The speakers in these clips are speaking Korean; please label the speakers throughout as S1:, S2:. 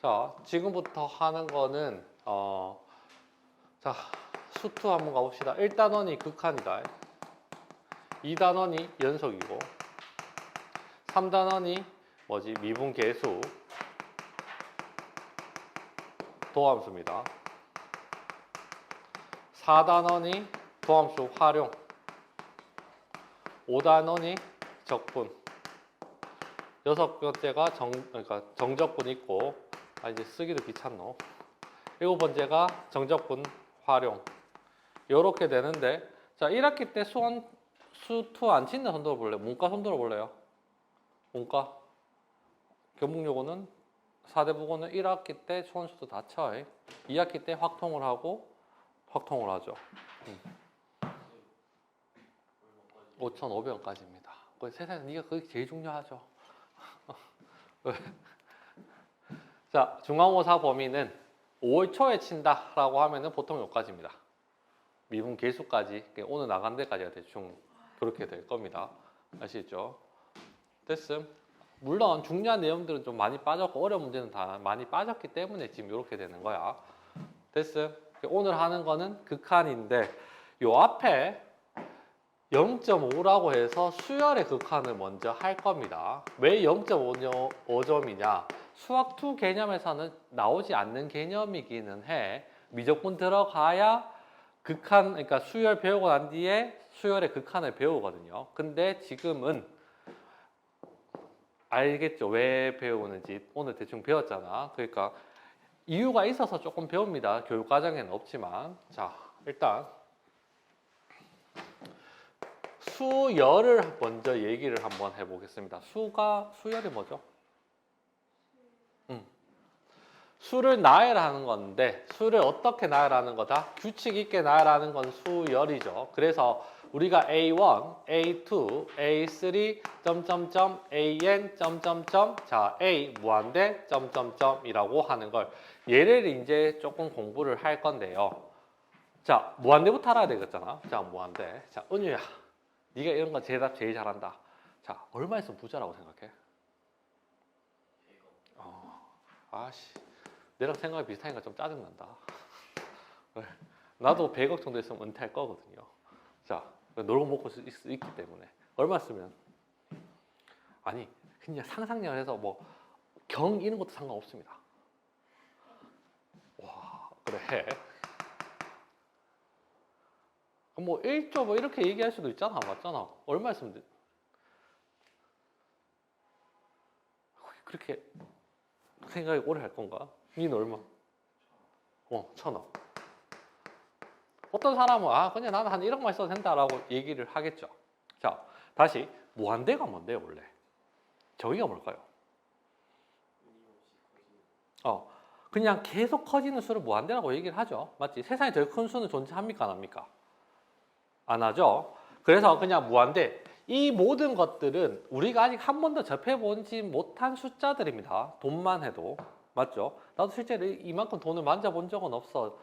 S1: 자, 지금부터 하는 거는 자, 수투 한번 가봅시다. 1단원이 극한이다. 2단원이 연속이고 3단원이 뭐지? 미분계수 도함수입니다. 4단원이 도함수 활용 5단원이 적분 여섯 번째가 그러니까 정적분 있고 이제 쓰기도 귀찮노. 일곱 번째가 정적분 활용 요렇게 되는데 자 1학기 때 수투 안 친다 손 들어볼래요? 문과 손 들어볼래요? 문과 교목요거는 4대 국어는 1학기 때 수원수도 다 쳐. 2학기 때 확통을 하고 확통을 하죠. 5,500원까지입니다. 세상에 네가 그게 제일 중요하죠. 자, 중간고사 범위는 5월 초에 친다라고 하면은 보통 여기까지입니다. 미분 계수까지 오늘 나간 데까지가 대충 그렇게 될 겁니다. 아시겠죠? 됐음. 물론 중요한 내용들은 좀 많이 빠졌고 어려운 문제는 다 많이 빠졌기 때문에 지금 이렇게 되는 거야. 됐음. 오늘 하는 거는 극한인데 요 앞에 0.5라고 해서 수열의 극한을 먼저 할 겁니다. 왜 0.5점이냐? 수학2 개념에서는 나오지 않는 개념이기는 해. 미적분 들어가야 극한, 그러니까 수열 배우고 난 뒤에 수열의 극한을 배우거든요. 근데 지금은 알겠죠? 왜 배우는지 오늘 대충 배웠잖아. 그러니까 이유가 있어서 조금 배웁니다. 교육과정에는 없지만. 자, 일단 수열을 먼저 얘기를 한번 해보겠습니다. 수열이 뭐죠? 수를 나열하는 건데 수를 어떻게 나열하는 거다? 규칙 있게 나열하는 건 수열이죠. 그래서 우리가 A1, A2, A3, 점점점, AN, 점점점, 자 A 무한대, 점점점이라고 하는 걸 얘를 이제 조금 공부를 할 건데요. 자 무한대부터 알아야 되겠잖아. 자 무한대. 자 은유야, 네가 이런 거 대답 제일 잘한다. 자 얼마 있으면 부자라고 생각해? 아씨. 내랑 생각이 비슷하니까 좀 짜증난다. 나도 100억 정도 있으면 은퇴할 거거든요. 자, 놀고 먹고 있기 때문에. 얼마 쓰면? 아니, 그냥 상상력을 해서 뭐, 경 이런 것도 상관없습니다. 와, 그래. 뭐, 1조 뭐 이렇게 얘기할 수도 있잖아. 맞잖아. 얼마 쓰면 돼? 그렇게 생각이 오래 할 건가? 니는 얼마? 1,000원. 어떤 사람은 그냥 나는 한 1억만 있어도 된다라고 얘기를 하겠죠. 자, 다시 무한대가 뭔데요, 원래? 정의가 뭘까요? 그냥 계속 커지는 수를 무한대라고 얘기를 하죠. 맞지? 세상에 제일 큰 수는 존재합니까, 안 합니까? 안 하죠. 그래서 그냥 무한대. 이 모든 것들은 우리가 아직 한 번도 접해보지 못한 숫자들입니다. 돈만 해도. 맞죠? 나도 실제로 이만큼 돈을 만져본 적은 없어.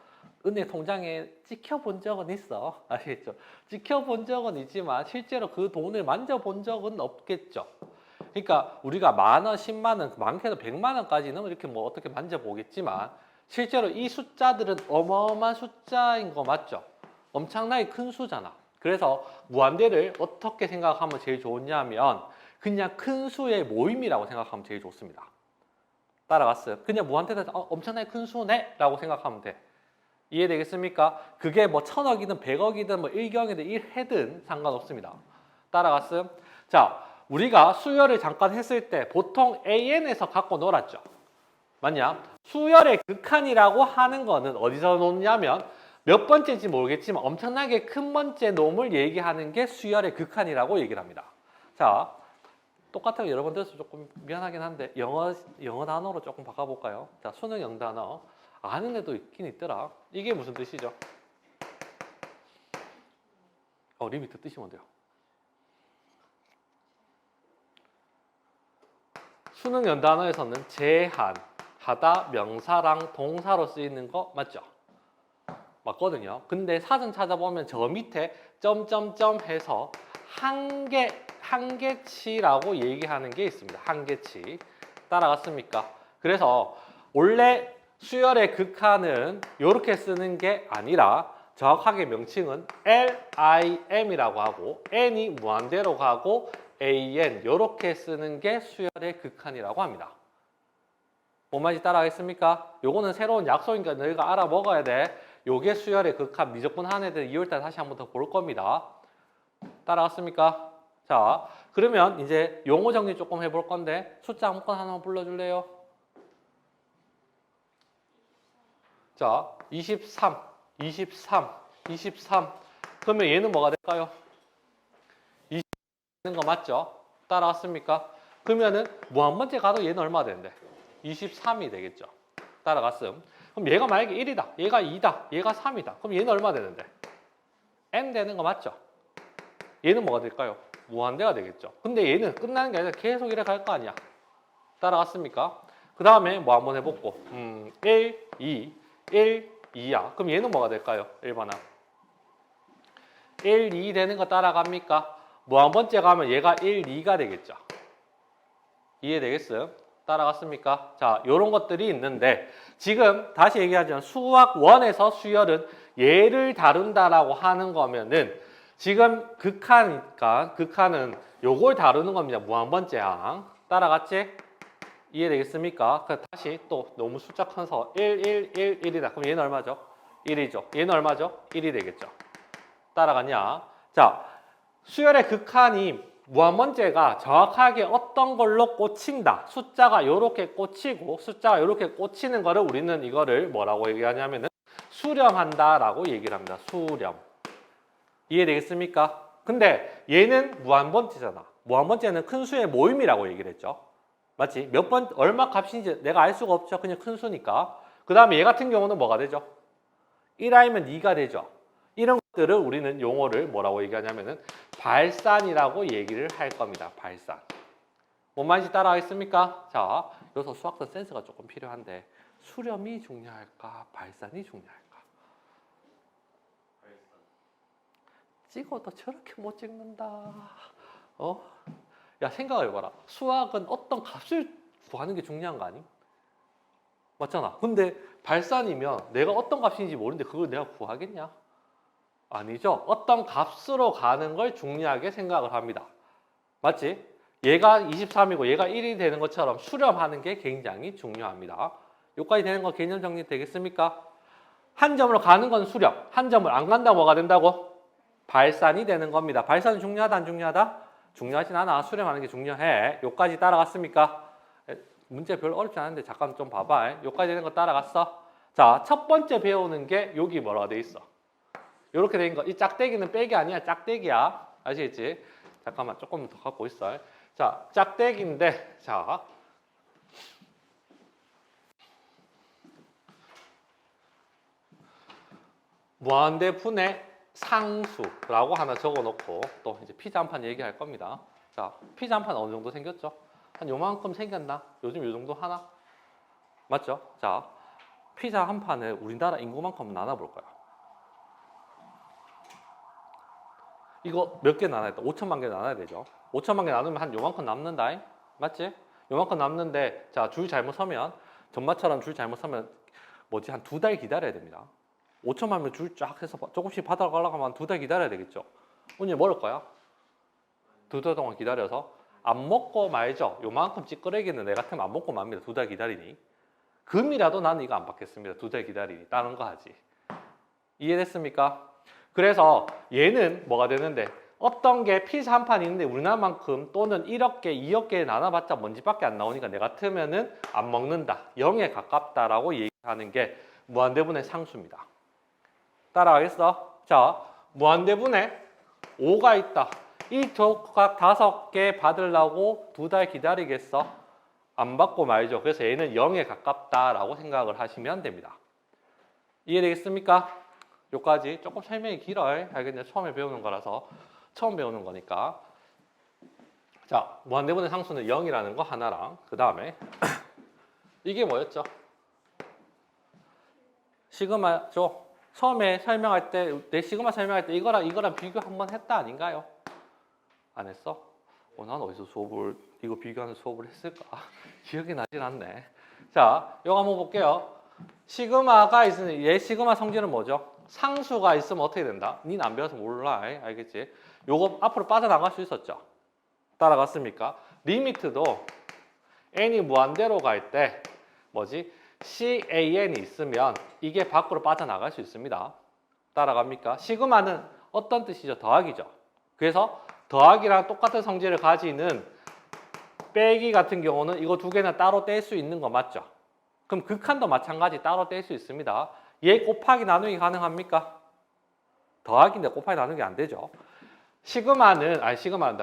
S1: 은행 통장에 찍혀본 적은 있어. 아시겠죠? 찍혀본 적은 있지만 실제로 그 돈을 만져본 적은 없겠죠. 그러니까 우리가 10,000원, 100,000원, 많게도 100,000원까지는 이렇게 뭐 어떻게 만져보겠지만 실제로 이 숫자들은 어마어마한 숫자인 거 맞죠? 엄청나게 큰 수잖아. 그래서 무한대를 어떻게 생각하면 제일 좋냐면 그냥 큰 수의 모임이라고 생각하면 제일 좋습니다. 따라갔어요. 그냥 무한대에서 엄청나게 큰 수네 라고 생각하면 돼. 이해되겠습니까? 그게 뭐 1,000억이든 100억이든 뭐 1경이든 1해든 상관없습니다. 따라갔음? 자, 우리가 수열을 잠깐 했을 때 보통 AN에서 갖고 놀았죠. 맞냐? 수열의 극한이라고 하는 거는 어디서 놓냐면 몇 번째인지 모르겠지만 엄청나게 큰 번째 놈을 얘기하는 게 수열의 극한이라고 얘기를 합니다. 자, 똑같은 거 여러 번 들어서 조금 미안하긴 한데 영어 단어로 조금 바꿔볼까요? 자, 수능 영단어 아는 애도 있긴 있더라. 이게 무슨 뜻이죠? 리미트 뜻이 뭔데요? 수능 연단어에서는 제한, 하다, 명사랑 동사로 쓰이는 거 맞죠? 맞거든요. 근데 사전 찾아보면 저 밑에 점점점 해서 한계치라고 얘기하는 게 있습니다. 한계치. 따라갔습니까? 그래서 원래 수열의 극한은 이렇게 쓰는 게 아니라 정확하게 명칭은 LIM이라고 하고 n이 무한대로 가고 AN 이렇게 쓰는 게 수열의 극한이라고 합니다. 뭔 말인지 따라가겠습니까? 요거는 새로운 약속이니까 너희가 알아 먹어야 돼. 요게 수열의 극한 미적분 한 애들 2월달 다시 한 번 더 볼 겁니다. 따라갔습니까? 자, 그러면 이제 용어 정리 조금 해볼 건데 숫자 아무거나 하나만 불러줄래요? 자, 23, 23, 23. 그러면 얘는 뭐가 될까요? 20 되는 거 맞죠? 따라갔습니까? 그러면은 무한번째 가도 얘는 얼마 되는데? 23이 되겠죠. 따라갔음. 그럼 얘가 만약에 1이다. 얘가 2다. 얘가 3이다. 그럼 얘는 얼마 되는데? n 되는 거 맞죠? 얘는 뭐가 될까요? 무한대가 되겠죠. 근데 얘는 끝나는 게 아니라 계속 이래 갈 거 아니야. 따라갔습니까? 그 다음에 뭐 한번 해보고 1, 2, 1, 2야. 그럼 얘는 뭐가 될까요? 1번아. 1, 2 되는 거 따라갑니까? 무한번째 가면 얘가 1, 2가 되겠죠. 이해되겠어요? 따라갔습니까? 자, 요런 것들이 있는데 지금 다시 얘기하자면 수학 1에서 수열은 얘를 다룬다라고 하는 거면은 지금 극한이니까 극한은 요걸 다루는 겁니다. 무한번째 항. 따라갔지? 이해되겠습니까? 다시 또 너무 숫자 커서 1, 1, 1, 1이다. 그럼 얘는 얼마죠? 1이죠. 얘는 얼마죠? 1이 되겠죠. 따라갔냐? 자, 수열의 극한이 무한번째가 정확하게 어떤 걸로 꽂힌다. 숫자가 요렇게 꽂히고 숫자가 요렇게 꽂히는 거를 우리는 이거를 뭐라고 얘기하냐면은 수렴한다라고 얘기를 합니다. 수렴. 이해되겠습니까? 근데 얘는 무한번째잖아. 무한번째는 큰 수의 모임이라고 얘기를 했죠. 맞지? 몇 번, 얼마 값인지 내가 알 수가 없죠. 그냥 큰 수니까. 그 다음에 얘 같은 경우는 뭐가 되죠? 1I면 2가 되죠. 이런 것들을 우리는 용어를 뭐라고 얘기하냐면은 발산이라고 얘기를 할 겁니다. 발산. 뭔 말인지 따라하겠습니까? 자, 여기서 수학적 센스가 조금 필요한데 수렴이 중요할까? 발산이 중요할까? 찍어도 저렇게 못 찍는다. 야, 생각을 해봐라. 수학은 어떤 값을 구하는 게 중요한 거 아니? 맞잖아. 근데 발산이면 내가 어떤 값인지 모르는데 그걸 내가 구하겠냐? 아니죠. 어떤 값으로 가는 걸 중요하게 생각을 합니다. 맞지? 얘가 23이고 얘가 1이 되는 것처럼 수렴하는 게 굉장히 중요합니다. 여기까지 되는 거 개념 정리 되겠습니까? 한 점으로 가는 건 수렴. 한 점을 안 간다 뭐가 된다고? 발산이 되는 겁니다. 발산은 중요하다 안 중요하다? 중요하진 않아. 수렴하는 게 중요해. 여기까지 따라갔습니까? 문제 별로 어렵지 않은데 잠깐 좀 봐봐. 여기까지 되는 거 따라갔어? 자, 첫 번째 배우는 게 여기 뭐라고 돼 있어? 이렇게 된 거. 이 짝대기는 빼기 아니야. 짝대기야. 아시겠지? 잠깐만 조금 더 갖고 있어. 자, 짝대기인데 자 무한대분의 상수라고 하나 적어놓고 또 이제 피자 한 판 얘기할 겁니다. 자, 피자 한 판 어느 정도 생겼죠? 한 요만큼 생겼나? 요즘 요 정도 하나? 맞죠? 자, 피자 한 판을 우리나라 인구만큼 나눠볼 거야. 이거 몇 개 나눠야 돼? 5천만 개 나눠야 되죠? 5천만 개 나누면 한 요만큼 남는다. 맞지? 요만큼 남는데 자, 줄 잘못 서면 전마처럼 줄 잘못 서면 뭐지? 한 2달 기다려야 됩니다. 5천만 명 줄 쫙 해서 조금씩 받아가려고 하면 2달 기다려야 되겠죠? 언제 먹을 거야? 2달 동안 기다려서 안 먹고 말죠. 요만큼 찌끄레기는 내 같으면 안 먹고 맙니다. 2달 기다리니. 금이라도 나는 이거 안 받겠습니다. 2달 기다리니. 다른 거 하지. 이해됐습니까? 그래서 얘는 뭐가 되는데 어떤 게 피자 한 판 있는데 우리나라만큼 또는 1억 개, 2억 개 나눠봤자 먼지밖에 안 나오니까 내 같으면은 안 먹는다. 0에 가깝다라고 얘기하는 게 무한대분의 상수입니다. 따라가겠어? 자, 무한대분의 5가 있다. 이 조각 5개 받으려고 2달 기다리겠어? 안 받고 말죠. 그래서 얘는 0에 가깝다라고 생각을 하시면 됩니다. 이해되겠습니까? 여기까지 조금 설명이 길어요. 알겠네. 처음에 배우는 거라서 처음 배우는 거니까. 자, 무한대분의 상수는 0이라는 거 하나랑 그 다음에 이게 뭐였죠? 시그마죠. 처음에 설명할 때 내 시그마 설명할 때 이거랑 비교 한번 했다 아닌가요? 안 했어? 난 어디서 수업을 이거 비교하는 수업을 했을까? 기억이 나진 않네. 자, 이거 한번 볼게요. 시그마가 있으면 얘 시그마 성질은 뭐죠? 상수가 있으면 어떻게 된다? 니는 안 배워서 몰라. 알겠지? 요거 앞으로 빠져나갈 수 있었죠? 따라갔습니까? 리미트도 n이 무한대로 갈 때 뭐지? CAN이 있으면 이게 밖으로 빠져나갈 수 있습니다. 따라갑니까? 시그마는 어떤 뜻이죠? 더하기죠. 그래서 더하기랑 똑같은 성질을 가지는 빼기 같은 경우는 이거 두 개는 따로 뗄 수 있는 거 맞죠? 그럼 극한도 마찬가지 따로 뗄 수 있습니다. 얘 곱하기 나누기 가능합니까? 더하기인데 곱하기 나누기 안 되죠. 시그마는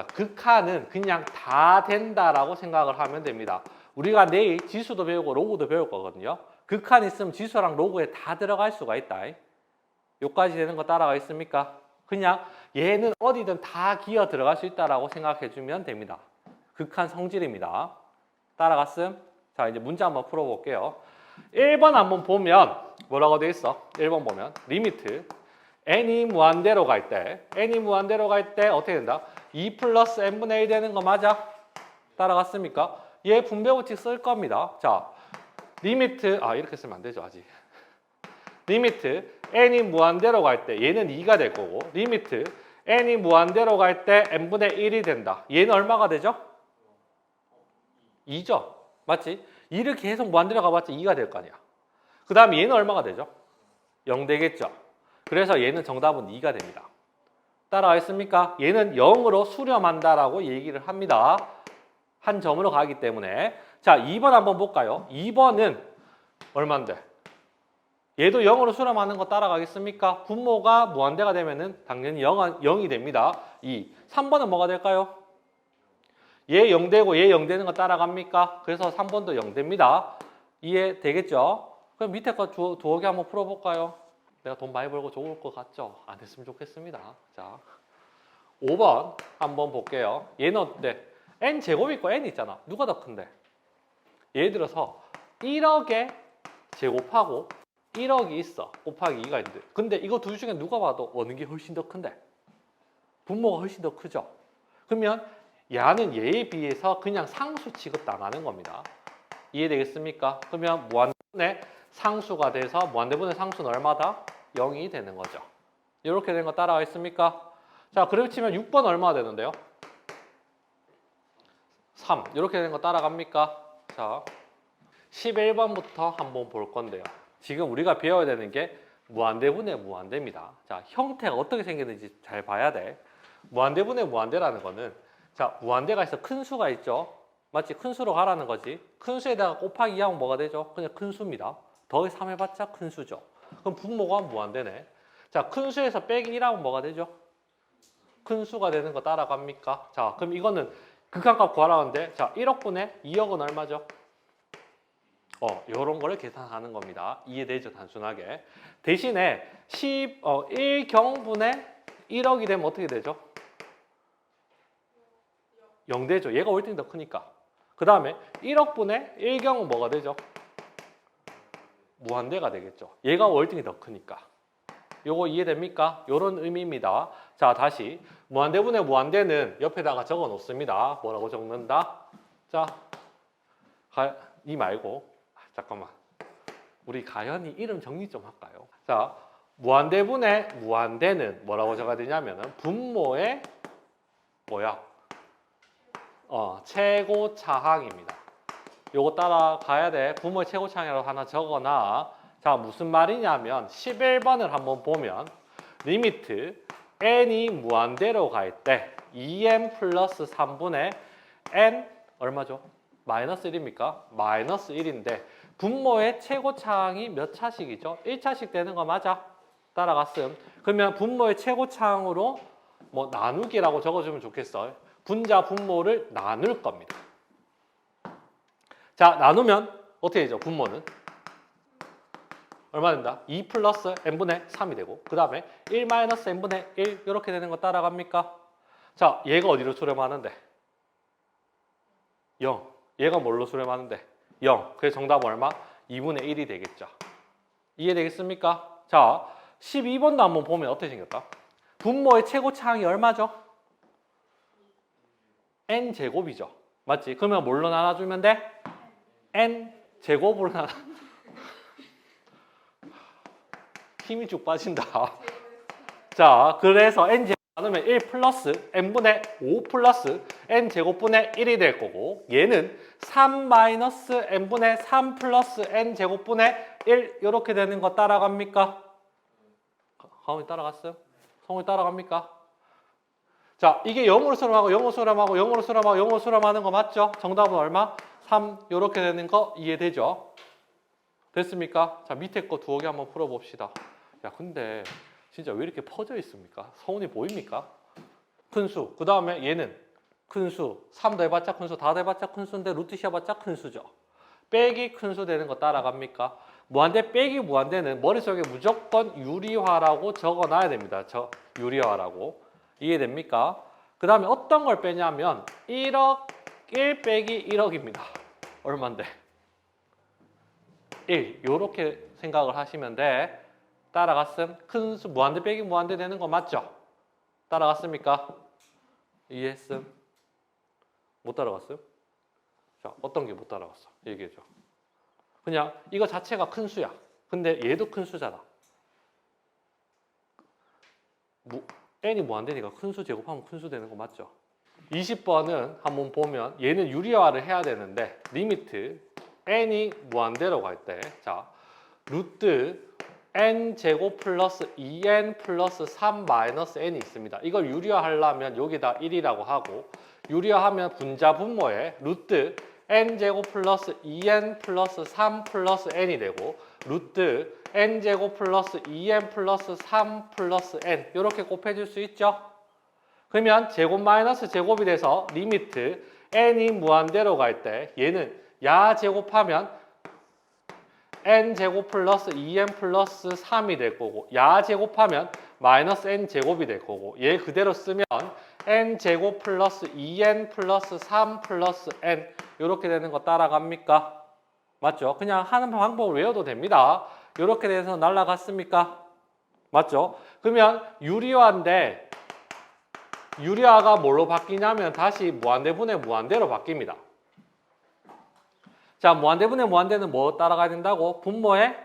S1: 극한은 그냥 다 된다라고 생각을 하면 됩니다. 우리가 내일 지수도 배우고 로그도 배울 거거든요. 극한 있으면 지수랑 로그에 다 들어갈 수가 있다. 요까지 되는 거 따라가 있습니까? 그냥 얘는 어디든 다 기어 들어갈 수 있다라고 생각해 주면 됩니다. 극한 성질입니다. 따라갔음? 자, 이제 문제 한번 풀어볼게요. 1번 한번 보면 뭐라고 돼 있어? 1번 보면 리미트 n이 무한대로 갈 때 어떻게 된다? 2 플러스 n분의 1 되는 거 맞아? 따라갔습니까? 얘 분배 법칙 쓸 겁니다. 자, 리미트 이렇게 쓰면 안 되죠 아직. 리미트 n이 무한대로 갈 때 얘는 2가 될 거고 리미트 n이 무한대로 갈 때 n분의 1이 된다. 얘는 얼마가 되죠? 2죠. 맞지? 2를 계속 무한대로 가봤자 2가 될 거 아니야. 그 다음에 얘는 얼마가 되죠? 0 되겠죠. 그래서 얘는 정답은 2가 됩니다. 따라와 있습니까? 얘는 0으로 수렴한다라고 얘기를 합니다. 한 점으로 가기 때문에. 자, 2번 한번 볼까요? 2번은 얼마인데? 얘도 0으로 수렴하는 거 따라가겠습니까? 분모가 무한대가 되면은 당연히 0이 됩니다. 2. 3번은 뭐가 될까요? 얘 0 되고 얘 0 되는 거 따라갑니까? 그래서 3번도 0 됩니다. 이해되겠죠? 그럼 밑에 거 두어 개 한번 풀어볼까요? 내가 돈 많이 벌고 좋을 것 같죠? 안 했으면 좋겠습니다. 자, 5번 한번 볼게요. 얘는 어때? n 제곱 있고 n 있잖아. 누가 더 큰데? 예를 들어서 1억에 제곱하고 1억이 있어. 곱하기 2가 있는데. 근데 이거 둘 중에 누가 봐도 어느 게 훨씬 더 큰데? 분모가 훨씬 더 크죠? 그러면 얘는 얘에 비해서 그냥 상수 취급당하는 겁니다. 이해되겠습니까? 그러면 무한대분의 상수가 돼서 무한대분의 상수는 얼마다? 0이 되는 거죠. 이렇게 된 거 따라와 있습니까? 자, 그렇게 치면 6번 얼마가 되는데요? 3. 이렇게 된 거 따라갑니까? 자, 11번부터 한번 볼 건데요. 지금 우리가 배워야 되는 게 무한대분의 무한대입니다. 자, 형태가 어떻게 생겼는지 잘 봐야 돼. 무한대분의 무한대라는 거는 자, 무한대가 있어 큰 수가 있죠. 맞지? 큰 수로 가라는 거지. 큰 수에다가 곱하기 2하면 뭐가 되죠? 그냥 큰 수입니다. 더하기 3 해봤자 큰 수죠. 그럼 분모가 무한대네. 자, 큰 수에서 빼기 1하면 뭐가 되죠? 큰 수가 되는 거 따라갑니까? 자, 그럼 이거는 극한값 구하라는데 자, 1억분의 2억은 얼마죠? 요런 거를 계산하는 겁니다. 이해되죠? 단순하게. 대신에 1경분의 1억이 되면 어떻게 되죠? 0 되죠. 얘가 월등히 더 크니까. 그 다음에 1억분의 1경은 뭐가 되죠? 무한대가 되겠죠. 얘가 월등히 더 크니까. 요거 이해됩니까? 요런 의미입니다. 자, 다시 무한대분의 무한대는 옆에다가 적어 놓습니다. 뭐라고 적는다? 자, 이 말고 잠깐만. 우리 가연이 이름 정리 좀 할까요? 자, 무한대분의 무한대는 뭐라고 적어야 되냐면은 분모의 뭐야? 최고차항입니다. 요거 따라가야 돼. 부모의 최고차항이라고 하나 적어놔. 자, 무슨 말이냐면 11번을 한번 보면 리미트 n이 무한대로 갈 때 2n 플러스 3분의 n 얼마죠? 마이너스 1입니까? 마이너스 1인데 분모의 최고차항이 몇 차식이죠? 1차식 되는 거 맞아? 따라갔음. 그러면 분모의 최고차항으로 뭐 나누기라고 적어주면 좋겠어. 분자 분모를 나눌 겁니다. 자, 나누면 어떻게 되죠? 분모는 얼마 된다? 2 플러스 n분의 3이 되고 그 다음에 1 마이너스 n분의 1 이렇게 되는 거 따라갑니까? 자, 얘가 어디로 수렴하는데? 0. 얘가 뭘로 수렴하는데? 0. 그래서 정답은 얼마? 2분의 1이 되겠죠. 이해되겠습니까? 자, 12번도 한번 보면 어떻게 생겼다? 분모의 최고차항이 얼마죠? n제곱이죠. 맞지? 그러면 뭘로 나눠주면 돼? 제곱으로 나 힘이 쭉 빠진다. 자, 그래서 n 제곱 나누면 1 플러스 n분의 5 플러스 n 제곱분의 1이 될 거고 얘는 3 마이너스 n분의 3 플러스 n 제곱분의 1 이렇게 되는 거 따라갑니까? 가온이 따라갔어요? 성훈이 따라갑니까? 자, 이게 0으로 수렴하고 0으로 수렴하고 0으로 수렴하고 0으로 수렴하는 거 맞죠? 정답은 얼마? 3 이렇게 되는 거 이해되죠? 됐습니까? 자, 밑에 거 두어 개 한번 풀어봅시다. 야, 근데 진짜 왜 이렇게 퍼져 있습니까? 성훈이 보입니까? 큰수. 그 다음에 얘는 큰수. 3 더해봤자 큰수, 다 더해봤자 큰수인데 루트 씌워봤자 큰수죠. 빼기 큰수 되는 거 따라갑니까? 무한대 빼기 무한대는 머릿속에 무조건 유리화라고 적어놔야 됩니다. 유리화라고. 이해됩니까? 그 다음에 어떤 걸 빼냐면 1억 1 빼기 1억입니다. 얼만데? 1. 요렇게 생각을 하시면 돼. 따라갔음? 큰 수 무한대 빼기 무한대 되는 거 맞죠? 따라갔습니까? 이해했음? 못 따라갔어요? 자, 어떤 게 못 따라갔어? 얘기해줘. 그냥 이거 자체가 큰 수야. 근데 얘도 큰 수잖아. n이 무한대니까 큰 수 제곱하면 큰 수 되는 거 맞죠? 20번은 한번 보면 얘는 유리화를 해야 되는데 리미트 n이 무한대로 갈 때 자, 루트 n 제곱 플러스 2n 플러스 3 마이너스 n이 있습니다. 이걸 유리화하려면 여기다 1이라고 하고 유리화하면 분자 분모에 루트 n 제곱 플러스 2n 플러스 3 플러스 n이 되고 루트 n 제곱 플러스 2n 플러스 3 플러스 n 이렇게 곱해줄 수 있죠? 그러면 제곱 마이너스 제곱이 돼서 리미트 n이 무한대로 갈 때 얘는 야 제곱하면 n 제곱 플러스 2n 플러스 3이 될 거고 야 제곱하면 마이너스 n 제곱이 될 거고 얘 그대로 쓰면 n 제곱 플러스 2n 플러스 3 플러스 n 이렇게 되는 거 따라갑니까? 맞죠? 그냥 하는 방법을 외워도 됩니다. 이렇게 돼서 날라갔습니까? 맞죠? 그러면 유리화인데 유리화가 뭘로 바뀌냐면 다시 무한대분의 무한대로 바뀝니다. 자, 무한대분의 무한대는 뭐 따라가야 된다고? 분모의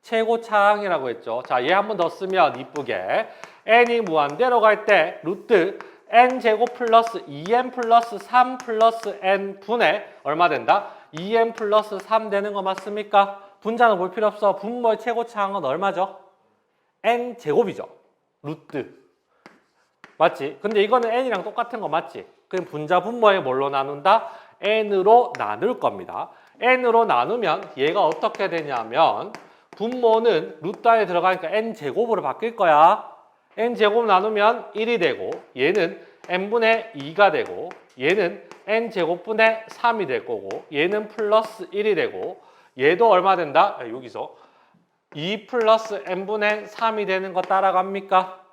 S1: 최고차항이라고 했죠. 자, 얘 한 번 더 쓰면 이쁘게 n이 무한대로 갈 때 루트 n 제곱 플러스 2n 플러스 3 플러스 n 분의 얼마 된다? 2n 플러스 3 되는 거 맞습니까? 분자는 볼 필요 없어. 분모의 최고차항은 얼마죠? n 제곱이죠. 루트. 맞지? 근데 이거는 n이랑 똑같은 거 맞지? 그럼 분자 분모에 뭘로 나눈다? n으로 나눌 겁니다. n으로 나누면 얘가 어떻게 되냐면 분모는 루트 안에 들어가니까 n제곱으로 바뀔 거야. n제곱 나누면 1이 되고 얘는 n분의 2가 되고 얘는 n제곱분의 3이 될 거고 얘는 플러스 1이 되고 얘도 얼마 된다? 여기서 2 플러스 n분의 3이 되는 거 따라갑니까?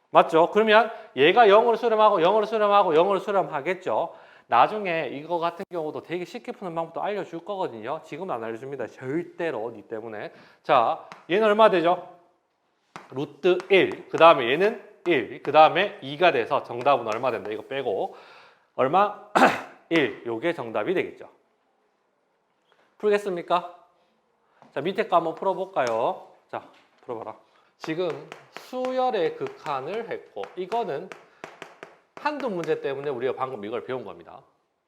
S1: 맞죠? 그러면 얘가 0으로 수렴하고 0으로 수렴하고 0으로 수렴하겠죠. 나중에 이거 같은 경우도 되게 쉽게 푸는 방법도 알려줄 거거든요. 지금은 안 알려줍니다. 절대로 니 때문에. 자, 얘는 얼마 되죠? 루트 1. 그 다음에 얘는 1. 그 다음에 2가 돼서 정답은 얼마 된다? 이거 빼고. 얼마? 1. 요게 정답이 되겠죠. 풀겠습니까? 자, 밑에 거 한번 풀어볼까요? 자, 풀어봐라. 지금 수열의 극한을 했고 이거는 한두 문제 때문에 우리가 방금 이걸 배운 겁니다.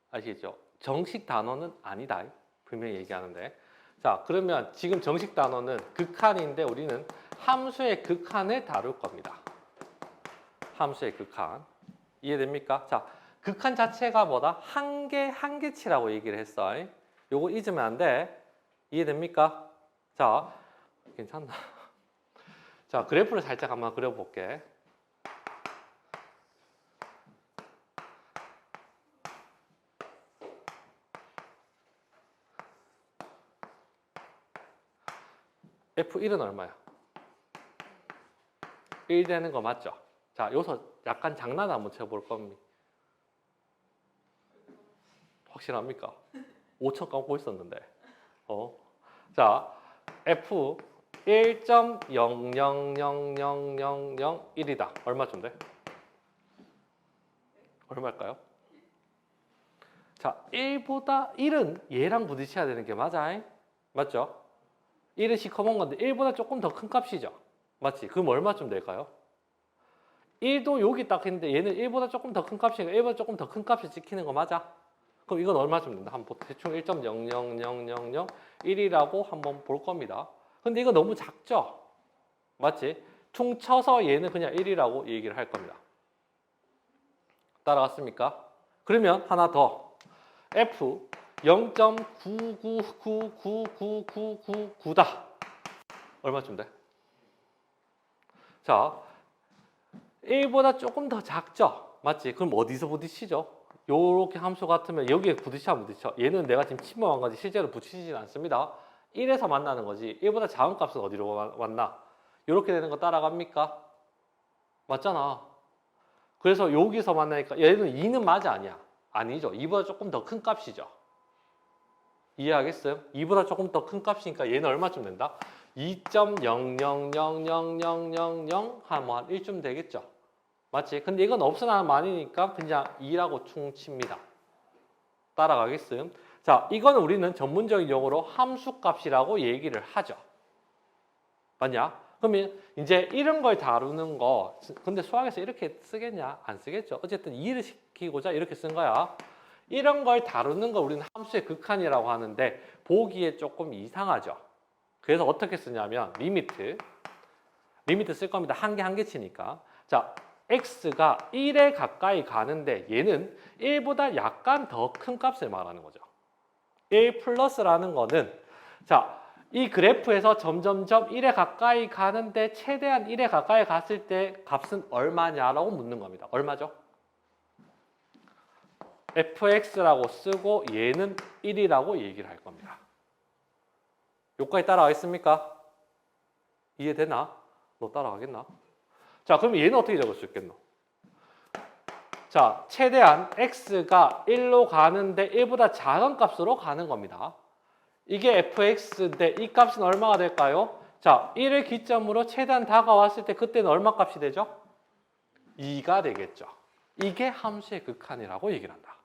S1: 아시겠죠? 정식 단어는 아니다. 분명히 얘기하는데. 자, 그러면 지금 정식 단어는 극한인데 우리는 함수의 극한을 다룰 겁니다. 함수의 극한. 이해됩니까? 자, 극한 자체가 뭐다? 한계치라고 얘기를 했어. 요거 잊으면 안 돼. 이해됩니까? 자, 괜찮나? 자, 그래프를 살짝 한번 그려볼게. F1은 얼마야? 1 되는 거 맞죠? 자, 여기서 약간 장난 한번 쳐볼 겁니다. 확실합니까? 5천 까먹고 있었는데. 자, F 1.000001이다. 얼마쯤 돼? 얼마일까요? 자, 1보다 1은 얘랑 부딪혀야 되는 게 맞아. 맞죠? 1은 시커먼 건데 1보다 조금 더 큰 값이죠. 맞지? 그럼 얼마쯤 될까요? 1도 여기 딱 있는데 얘는 1보다 조금 더 큰 값이니까 1보다 조금 더 큰 값이 찍히는 거 맞아? 그럼 이건 얼마쯤 된다? 한번 대충 1.00001이라고 한번 볼 겁니다. 근데 이거 너무 작죠? 맞지? 퉁쳐서 얘는 그냥 1이라고 얘기를 할 겁니다. 따라갔습니까? 그러면 하나 더. F 0.999999999다. 얼마쯤 돼? 자, 1보다 조금 더 작죠? 맞지? 그럼 어디서 부딪히죠? 요렇게 함수 같으면 여기에 부딪혀 안 부딪혀? 얘는 내가 지금 침범한 거지 실제로 붙이지는 않습니다. 1에서 만나는 거지 1보다 작은 값은 어디로 왔나? 요렇게 되는 거 따라갑니까? 맞잖아. 그래서 여기서 만나니까 얘는 2는 맞아 아니야? 아니죠. 2보다 조금 더 큰 값이죠. 이해하겠어요? 2보다 조금 더 큰 값이니까 얘는 얼마쯤 된다? 2.000000 한 1쯤 되겠죠. 맞지? 근데 이건 없어나는 많으니까 그냥 2라고 퉁칩니다. 따라가겠음? 자, 이거는 우리는 전문적인 용어로 함수값이라고 얘기를 하죠. 맞냐? 그러면 이제 이런 걸 다루는 거, 근데 수학에서 이렇게 쓰겠냐? 안 쓰겠죠. 어쨌든 이해를 시키고자 이렇게 쓴 거야. 이런 걸 다루는 거 우리는 함수의 극한이라고 하는데 보기에 조금 이상하죠. 그래서 어떻게 쓰냐면 리미트 쓸 겁니다. 한 개 치니까. 자, x가 1에 가까이 가는데 얘는 1보다 약간 더 큰 값을 말하는 거죠. 1 플러스라는 거는 자, 이 그래프에서 점점점 1에 가까이 가는데 최대한 1에 가까이 갔을 때 값은 얼마냐라고 묻는 겁니다. 얼마죠? fx라고 쓰고 얘는 1이라고 얘기를 할 겁니다. 여기까지 따라가겠습니까? 이해되나? 너 따라가겠나? 자, 그럼 얘는 어떻게 적을 수 있겠노? 자, 최대한 x가 1로 가는데 1보다 작은 값으로 가는 겁니다. 이게 fx인데 이 값은 얼마가 될까요? 자, 1을 기점으로 최대한 다가왔을 때 그때는 얼마 값이 되죠? 2가 되겠죠. 이게 함수의 극한이라고 얘기를 한다.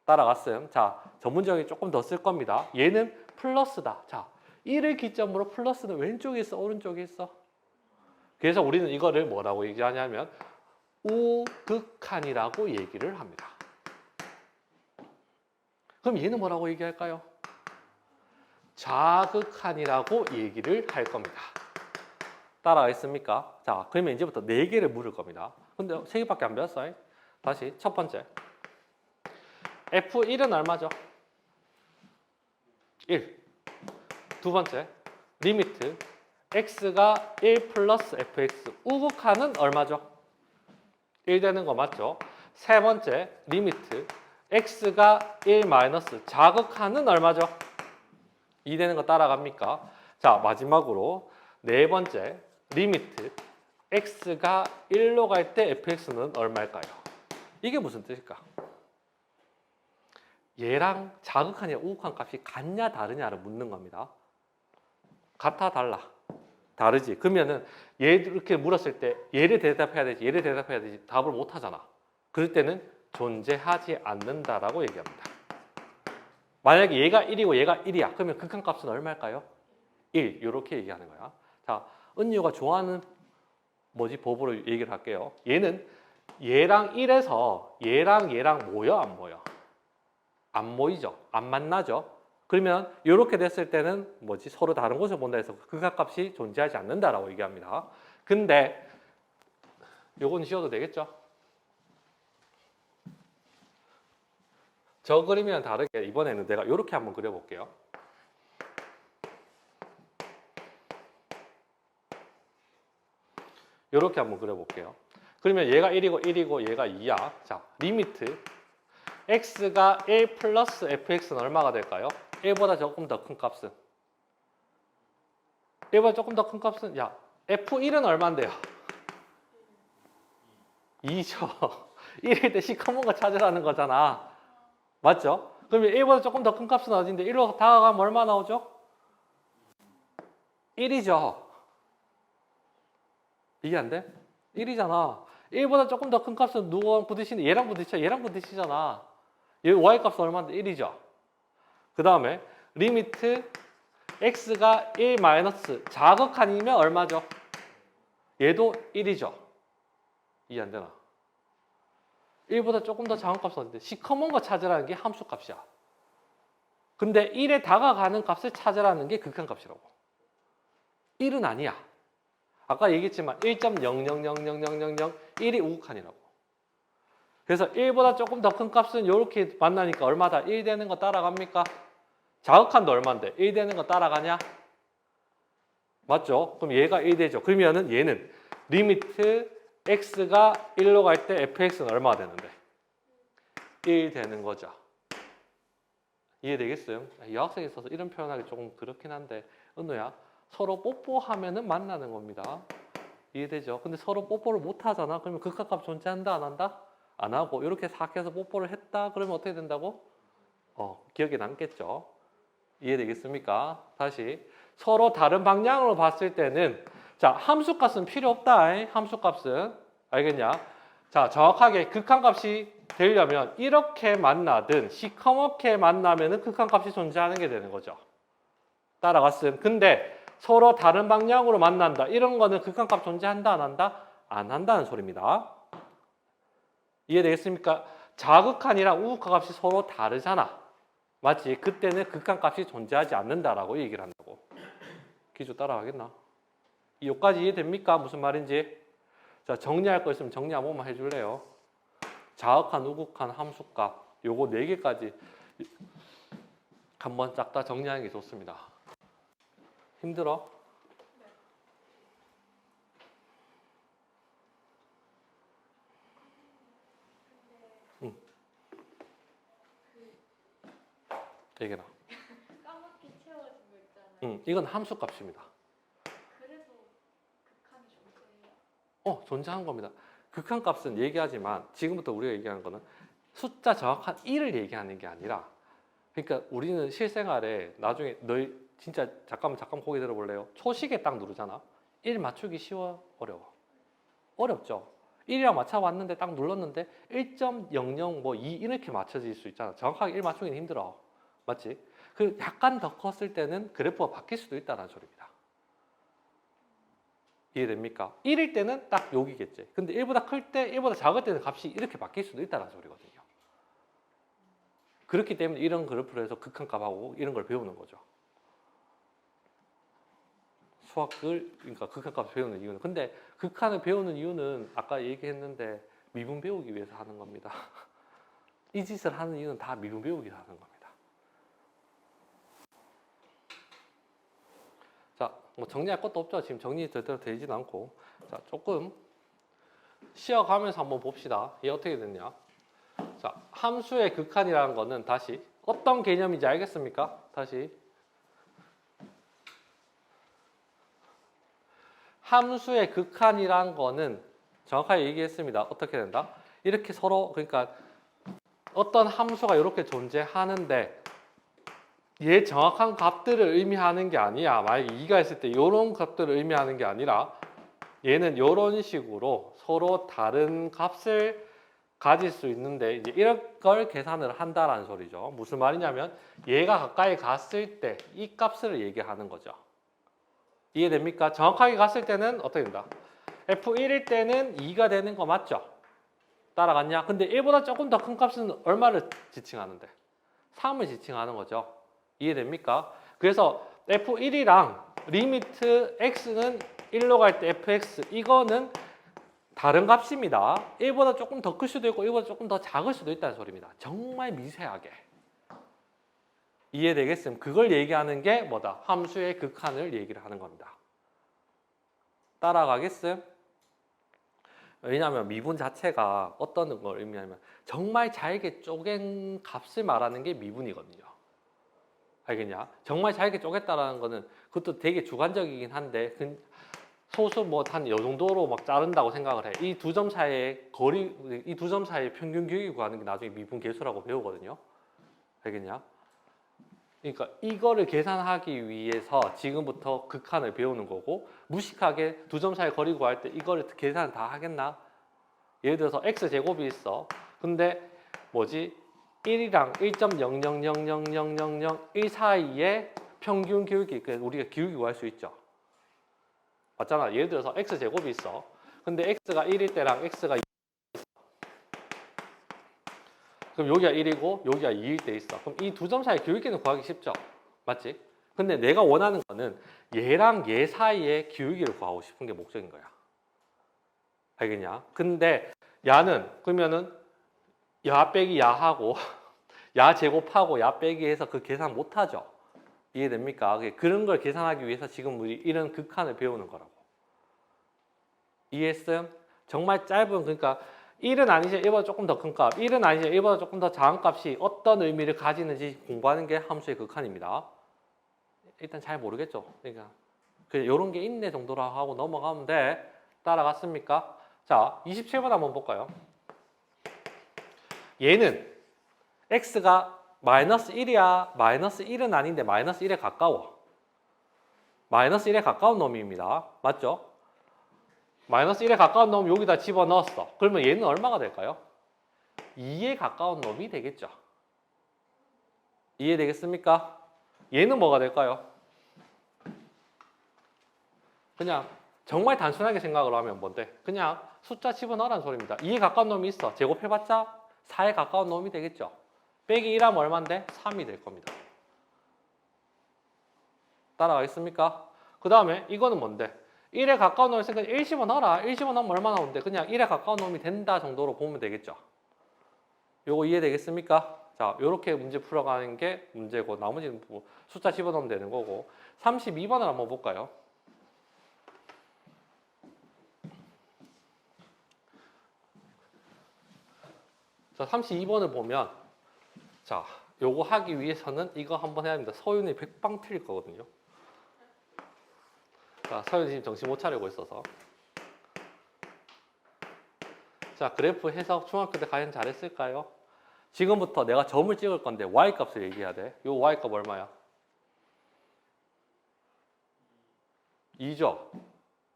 S1: 따라갔어요. 자, 전문적인 조금 더 쓸 겁니다. 얘는 플러스다. 자, 1을 기점으로 플러스는 왼쪽에 있어, 오른쪽에 있어? 그래서 우리는 이거를 뭐라고 얘기하냐면 우극한이라고 얘기를 합니다. 그럼 얘는 뭐라고 얘기할까요? 좌극한이라고 얘기를 할 겁니다. 따라가겠습니까? 자, 그러면 이제부터 4개를 물을 겁니다. 근데 3개밖에 안 배웠어요. 다시 첫 번째. F1은 얼마죠? 1. 두 번째. 리미트 x가 1 플러스 fx. 우극한은 얼마죠? 1 되는 거 맞죠? 세 번째. 리미트 x가 1 마이너스 자극한은 얼마죠? 2 되는 거 따라갑니까? 자, 마지막으로 네 번째. 리미트 x가 1로 갈 때 fx는 얼마일까요? 이게 무슨 뜻일까? 얘랑 자극한이랑 우극한 값이 같냐 다르냐를 묻는 겁니다. 같아 달라? 다르지. 그러면은 얘 이렇게 물었을 때 얘를 대답해야 되지 얘를 대답해야 되지 답을 못 하잖아. 그럴 때는 존재하지 않는다라고 얘기합니다. 만약에 얘가 1이고 얘가 1이야. 그러면 극한값은 얼마일까요? 1. 이렇게 얘기하는 거야. 자, 은유가 좋아하는 법으로 얘기를 할게요. 얘는 얘랑 1에서 얘랑 모여 안 모여? 안 모이죠. 안 만나죠. 그러면 이렇게 됐을 때는 서로 다른 곳을 본다 해서 극한값이 존재하지 않는다라고 얘기합니다. 근데 요건 쉬어도 되겠죠? 저 그림이랑 다르게 이번에는 내가 이렇게 한번 그려볼게요. 이렇게 한번 그려볼게요. 그러면 얘가 1이고 얘가 2야. 자, 리미트 x가 1 플러스 fx는 얼마가 될까요? 1보다 조금 더 큰 값은 1보다 조금 더 큰 값은 야 f1은 얼마인데요? 2죠. 1일 때 시커먼 거 찾으라는 거잖아. 맞죠? 그러면 1보다 조금 더 큰 값은 어딘데 1로 다가가면 얼마 나오죠? 1이죠. 이게 안 돼? 1이잖아. 1보다 조금 더 큰 값은 누구랑 부딪히는데 얘랑 부딪히잖아. 얘 y 값은 얼마인데? 1이죠. 그 다음에 리미트 x가 1 마이너스 자극한이면 얼마죠? 얘도 1이죠. 이해 안 되나? 1보다 조금 더 작은 값은 어딘데? 시커먼 거 찾으라는 게 함수 값이야. 근데 1에 다가가는 값을 찾으라는 게 극한값이라고. 1은 아니야. 아까 얘기했지만 1.00000001이 우극한이라고. 그래서 1보다 조금 더 큰 값은 이렇게 만나니까 얼마다? 1 되는 거 따라갑니까? 자극한도 얼마인데? 1 되는 거 따라가냐? 맞죠? 그럼 얘가 1 되죠. 그러면은 얘는 리미트 x가 1로 갈 때 fx는 얼마가 되는데? 1 되는 거죠. 이해되겠어요? 여학생에 있어서 이런 표현하기 조금 그렇긴 한데 은우야 서로 뽀뽀하면은 만나는 겁니다. 이해되죠? 근데 서로 뽀뽀를 못 하잖아. 그러면 극한값 존재한다 안 한다? 안 하고 이렇게 삭해서 뽀뽀를 했다 그러면 어떻게 된다고? 기억에 남겠죠? 이해되겠습니까? 다시 서로 다른 방향으로 봤을 때는 자 함수값은 필요 없다. 함수값은 알겠냐? 자 정확하게 극한값이 되려면 이렇게 만나든 시커멓게 만나면은 극한값이 존재하는 게 되는 거죠. 따라갔음. 근데 서로 다른 방향으로 만난다. 이런 거는 극한값 존재한다 안 한다? 안 한다는 소리입니다. 이해되겠습니까? 자극한이랑 우극한 값이 서로 다르잖아. 맞지? 그때는 극한값이 존재하지 않는다라고 얘기를 한다고. 기조 따라가겠나? 여기까지 이해됩니까? 무슨 말인지? 자, 정리할 거 있으면 정리 한 번만 해줄래요? 자극한, 우극한, 함수값 요거 4개까지 한번 싹 다 정리하는 게 좋습니다. 힘들어? 응. 얘기해라.
S2: 까맣게 채워진 거 있잖아요.
S1: 응, 이건 함수값입니다.
S2: 그래서 극한이 존재해요.
S1: 존재하는 겁니다. 극한값은 얘기하지만 지금부터 우리가 얘기하는 거는 숫자 정확한 1을 얘기하는 게 아니라 그러니까 우리는 실생활에 나중에 너희 진짜 잠깐 고개 들어볼래요? 초식에 딱 누르잖아. 1 맞추기 쉬워? 어려워? 어렵죠. 1이랑 맞춰봤는데 딱 눌렀는데 1.00 뭐 2 이렇게 맞춰질 수 있잖아. 정확하게 1 맞추기는 힘들어. 맞지? 그 약간 더 컸을 때는 그래프가 바뀔 수도 있다는 소리입니다. 이해됩니까? 1일 때는 딱 여기겠지. 근데 1보다 클 때, 1보다 작을 때는 값이 이렇게 바뀔 수도 있다는 소리거든요. 그렇기 때문에 이런 그래프를 해서 극한값하고 이런 걸 배우는 거죠. 수학을, 그러니까 극한값을 배우는 이유는. 근데 극한을 배우는 이유는 아까 얘기했는데 미분 배우기 위해서 하는 겁니다. 이 짓을 하는 이유는 다 미분 배우기 위해서 하는 겁니다. 자, 뭐 정리할 것도 없죠. 지금 정리 제대로 되지는 않고. 자, 조금 쉬어가면서 한번 봅시다. 이게 어떻게 됐냐. 자, 함수의 극한이라는 거는 다시 어떤 개념인지 알겠습니까? 다시. 함수의 극한이란 거는 정확하게 얘기했습니다. 어떻게 된다? 이렇게 서로 그러니까 어떤 함수가 이렇게 존재하는데 얘 정확한 값들을 의미하는 게 아니야. 만약에 2가 있을 때 이런 값들을 의미하는 게 아니라 얘는 이런 식으로 서로 다른 값을 가질 수 있는데 이제 이런 걸 계산을 한다라는 소리죠. 무슨 말이냐면 얘가 가까이 갔을 때 이 값을 얘기하는 거죠. 이해됩니까? 정확하게 갔을 때는 어떻게 된다? F1일 때는 2가 되는 거 맞죠? 따라갔냐? 근데 1보다 조금 더 큰 값은 얼마를 지칭하는데? 3을 지칭하는 거죠. 이해됩니까? 그래서 F1이랑 리미트 x는 1로 갈 때 fx 이거는 다른 값입니다. 1보다 조금 더 클 수도 있고 1보다 조금 더 작을 수도 있다는 소리입니다. 정말 미세하게. 이해되겠음? 그걸 얘기하는 게 뭐다? 함수의 극한을 얘기를 하는 겁니다. 따라가겠음? 왜냐하면 미분 자체가 어떤 걸 의미하냐면 정말 잘게 쪼갠 값을 말하는 게 미분이거든요. 알겠냐? 정말 잘게 쪼갰다라는 거는 그것도 되게 주관적이긴 한데 소수 뭐 한 이 정도로 막 자른다고 생각을 해. 이 두 점 사이의 거리, 이 두 점 사이의 평균 기울기 구하는 게 나중에 미분 계수라고 배우거든요. 알겠냐? 그러니까 이거를 계산하기 위해서 지금부터 극한을 배우는 거고 무식하게 두 점 사이 거리 구할 때 이거를 계산 다 하겠나? 예를 들어서 x 제곱이 있어. 근데 뭐지? 1이랑 1.00000001 사이에 평균 기울기, 우리가 기울기 구할 수 있죠. 맞잖아. 예를 들어서 x제곱이 있어. 근데 x가 1일 때랑 x가 2일 때 있어. 그럼 여기가 1이고 여기가 2일 때 있어. 그럼 이 두 점 사이 기울기는 구하기 쉽죠. 맞지? 근데 내가 원하는 거는 얘랑 얘 사이의 기울기를 구하고 싶은 게 목적인 거야. 알겠냐? 근데 야는 그러면은 야 빼기 야하고 야 제곱하고 야 빼기 해서 그 계산 못 하죠. 이해됩니까? 그런 걸 계산하기 위해서 지금 우리 이런 극한을 배우는 거라고. 이해했음? 정말 짧은, 그러니까 1은 아니지 1보다 조금 더 큰 값, 1은 아니지 1보다 조금 더 작은 값이 어떤 의미를 가지는지 공부하는 게 함수의 극한입니다. 일단 잘 모르겠죠. 그러니까 이런 게 있네 정도로 하고 넘어가면 돼. 따라갔습니까? 자, 27번 한번 볼까요? 얘는 x가 마이너스 1이야, 마이너스 1은 아닌데 마이너스 1에 가까워. 마이너스 1에 가까운 놈입니다. 맞죠? 마이너스 1에 가까운 놈 여기다 집어넣었어. 그러면 얘는 얼마가 될까요? 2에 가까운 놈이 되겠죠. 이해되겠습니까? 얘는 뭐가 될까요? 그냥 정말 단순하게 생각을 하면 뭔데? 그냥 숫자 집어넣으라는 소리입니다. 2에 가까운 놈이 있어. 제곱해봤자 4에 가까운 놈이 되겠죠. 빼기 1하면 얼마인데? 3이 될 겁니다. 따라가겠습니까? 그 다음에 이거는 뭔데? 1에 가까운 놈이 있으니까 1 집어넣어라. 1 집어넣으면 얼마 나오는데? 그냥 1에 가까운 놈이 된다 정도로 보면 되겠죠. 요거 이해되겠습니까? 자, 요렇게 문제 풀어가는 게 문제고 나머지는 뭐 숫자 집어넣으면 되는 거고. 32번을 한번 볼까요? 자, 32번을 보면 자, 요거 하기 위해서는 이거 한번 해야 됩니다. 서윤이 100방 틀릴 거거든요. 자, 서윤이 지금 정신 못 차리고 있어서. 자, 그래프 해석 중학교 때 과연 잘했을까요? 지금부터 내가 점을 찍을 건데 y 값을 얘기해야 돼. 요 y 값 얼마야? 2죠?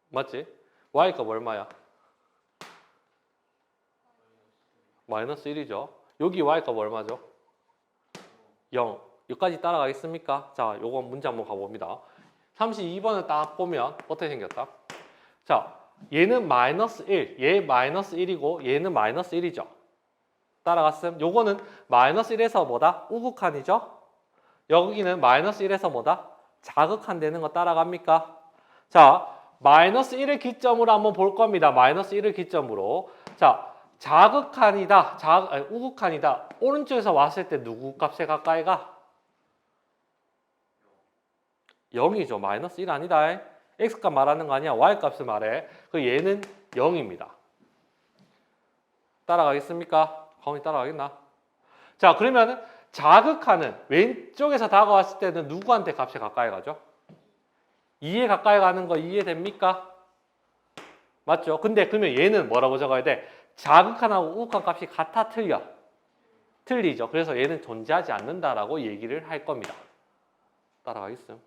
S1: 맞지? y 값 얼마야? 마이너스 1이죠. 여기 y 값 얼마죠? 0. 여기까지 따라가겠습니까? 자, 요건 문제 한번 가봅니다. 32번을 딱 보면 어떻게 생겼다? 자, 얘는 마이너스 1, 얘 마이너스 1이고 얘는 마이너스 1이죠. 따라갔음? 요거는 마이너스 1에서 뭐다? 우극한이죠? 여기는 마이너스 1에서 뭐다? 자극한 되는 거 따라갑니까? 자, 마이너스 1을 기점으로 한번 볼 겁니다. 마이너스 1을 기점으로. 자, 자극한이다, 우극한이다. 오른쪽에서 왔을 때 누구 값에 가까이 가? 0이죠. 마이너스 1 아니다. x값 말하는 거 아니야. y값을 말해. 그 얘는 0입니다. 따라가겠습니까? 가온이 따라가겠나? 자, 그러면은 자극하는 왼쪽에서 다가왔을 때는 누구한테 값이 가까이 가죠? 2에 가까이 가는 거 이해됩니까? 맞죠? 근데 그러면 얘는 뭐라고 적어야 돼? 자극한하고 우극한 값이 같아 틀려? 틀리죠. 그래서 얘는 존재하지 않는다라고 얘기를 할 겁니다. 따라가겠음?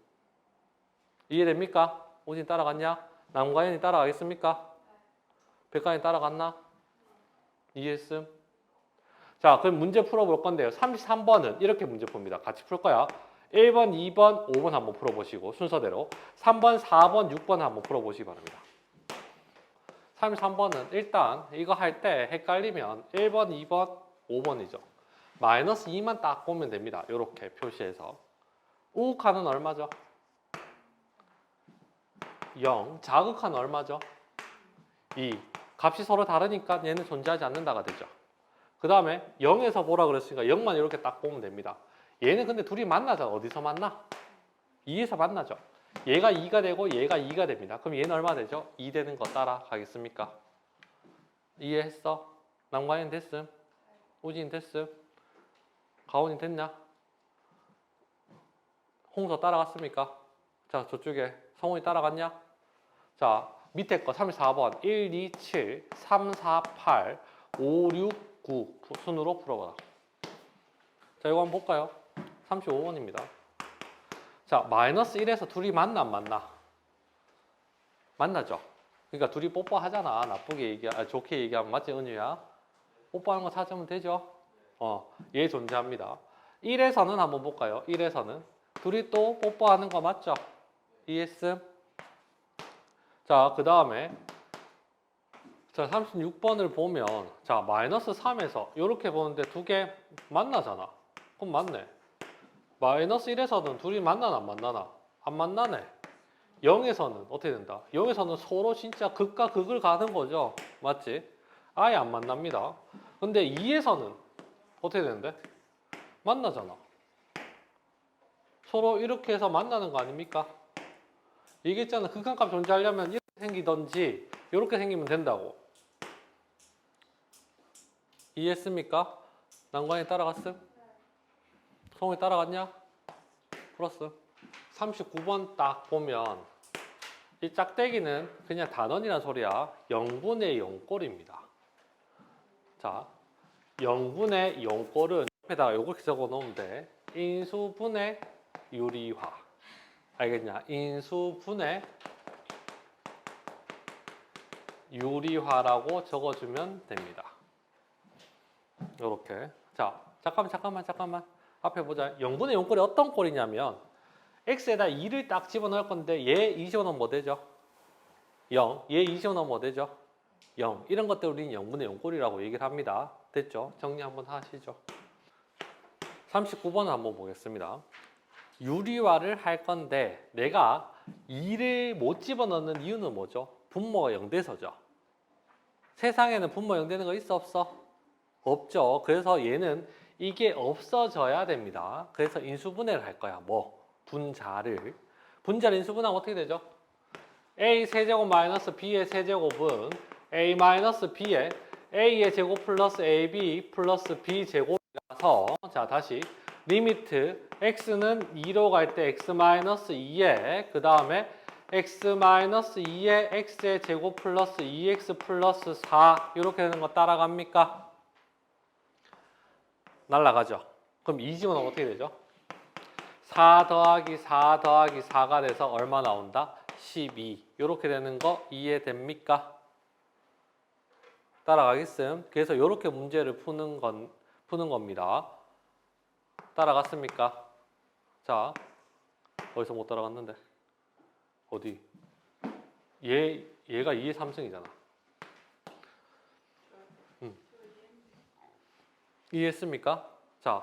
S1: 이해됩니까? 오진 따라갔냐? 남과연이 따라가겠습니까? 백가연이 따라갔나? 이해했음? 자, 그럼 문제 풀어볼 건데요. 33번은 이렇게 문제 풉니다. 같이 풀 거야. 1번, 2번, 5번 한번 풀어보시고 순서대로 3번, 4번, 6번 한번 풀어보시기 바랍니다. 33번은 일단 이거 할 때 헷갈리면 1번, 2번, 5번이죠. 마이너스 2만 딱 보면 됩니다. 이렇게 표시해서. 우극한은 얼마죠? 0. 자극한은 얼마죠? 2. 값이 서로 다르니까 얘는 존재하지 않는다가 되죠. 그 다음에 0에서 보라 그랬으니까 0만 이렇게 딱 보면 됩니다. 얘는 근데 둘이 만나잖아. 어디서 만나? 2에서 만나죠. 얘가 2가 되고 얘가 2가 됩니다. 그럼 얘는 얼마 되죠? 2 되는 거 따라가겠습니까? 이해했어? 남과연 됐음? 우진 됐음? 가온이 됐냐? 홍서 따라갔습니까? 자, 저쪽에 성훈이 따라갔냐? 자, 밑에 거 34번 1, 2, 7, 3, 4, 8, 5, 6, 9 순으로 풀어봐라. 자, 이거 한번 볼까요? 35번입니다. 자, 마이너스 1에서 둘이 만나 안 만나? 만나죠. 그러니까 둘이 뽀뽀하잖아. 나쁘게 좋게 얘기하면 맞지, 은유야? 뽀뽀하는 거 찾으면 되죠? 얘 존재합니다. 1에서는 한번 볼까요? 1에서는 둘이 또 뽀뽀하는 거 맞죠? ES. 자, 그 다음에 자, 36번을 보면 자, 마이너스 3에서 이렇게 보는데 두 개 만나잖아. 그럼 맞네. 마이너스 1에서는 둘이 만나나 안 만나나? 안 만나네. 0에서는 어떻게 된다? 0에서는 서로 진짜 극과 극을 가는 거죠. 맞지? 아예 안 만납니다. 근데 2에서는 어떻게 되는데? 만나잖아. 서로 이렇게 해서 만나는 거 아닙니까? 얘기했잖아. 극한값 존재하려면 이렇게 생기던지 이렇게 생기면 된다고. 이해했습니까? 난관이 따라갔음? 성우이 따라갔냐? 플러스 39번 딱 보면 이 짝대기는 그냥 단원이란 소리야. 0분의 0꼴입니다. 자, 0분의 0꼴은 옆에다가 요렇게 적어 놓으면 돼. 인수분의 유리화. 알겠냐? 인수분의 유리화라고 적어주면 됩니다. 요렇게. 자, 잠깐만. 앞에 보자. 0분의 0꼴이 어떤 꼴이냐면 x에다 2를 딱 집어넣을 건데 얘 2 집어넣으면 뭐 되죠? 0. 얘 2 집어넣으면 뭐 되죠? 0. 이런 것들 우리는 0분의 0꼴이라고 얘기를 합니다. 됐죠? 정리 한번 하시죠. 39번을 한번 보겠습니다. 유리화를 할 건데 내가 2를 못 집어넣는 이유는 뭐죠? 분모가 0돼서죠. 세상에는 분모 0되는 거 있어 없어? 없죠. 그래서 얘는 이게 없어져야 됩니다. 그래서 인수분해를 할 거야. 뭐? 분자를 인수분해하면 어떻게 되죠? a 세제곱 마이너스 b의 세제곱은 a 마이너스 b의 a의 제곱 플러스 ab 플러스 b 제곱이라서 자 다시 리미트 x는 2로 갈 때 x 마이너스 2에 그 다음에 x 마이너스 2에 x의 제곱 플러스 2x 플러스 4 이렇게 되는 거 따라갑니까? 날라가죠. 그럼 이 집어넣으면 어떻게 되죠? 4 더하기 4 더하기 4가 돼서 얼마 나온다? 12. 이렇게 되는 거 이해됩니까? 따라가겠음? 그래서 이렇게 문제를 푸는 겁니다. 따라갔습니까? 자, 어디서 못 따라갔는데? 어디? 얘가 2의 3승이잖아. 이해했습니까? 자,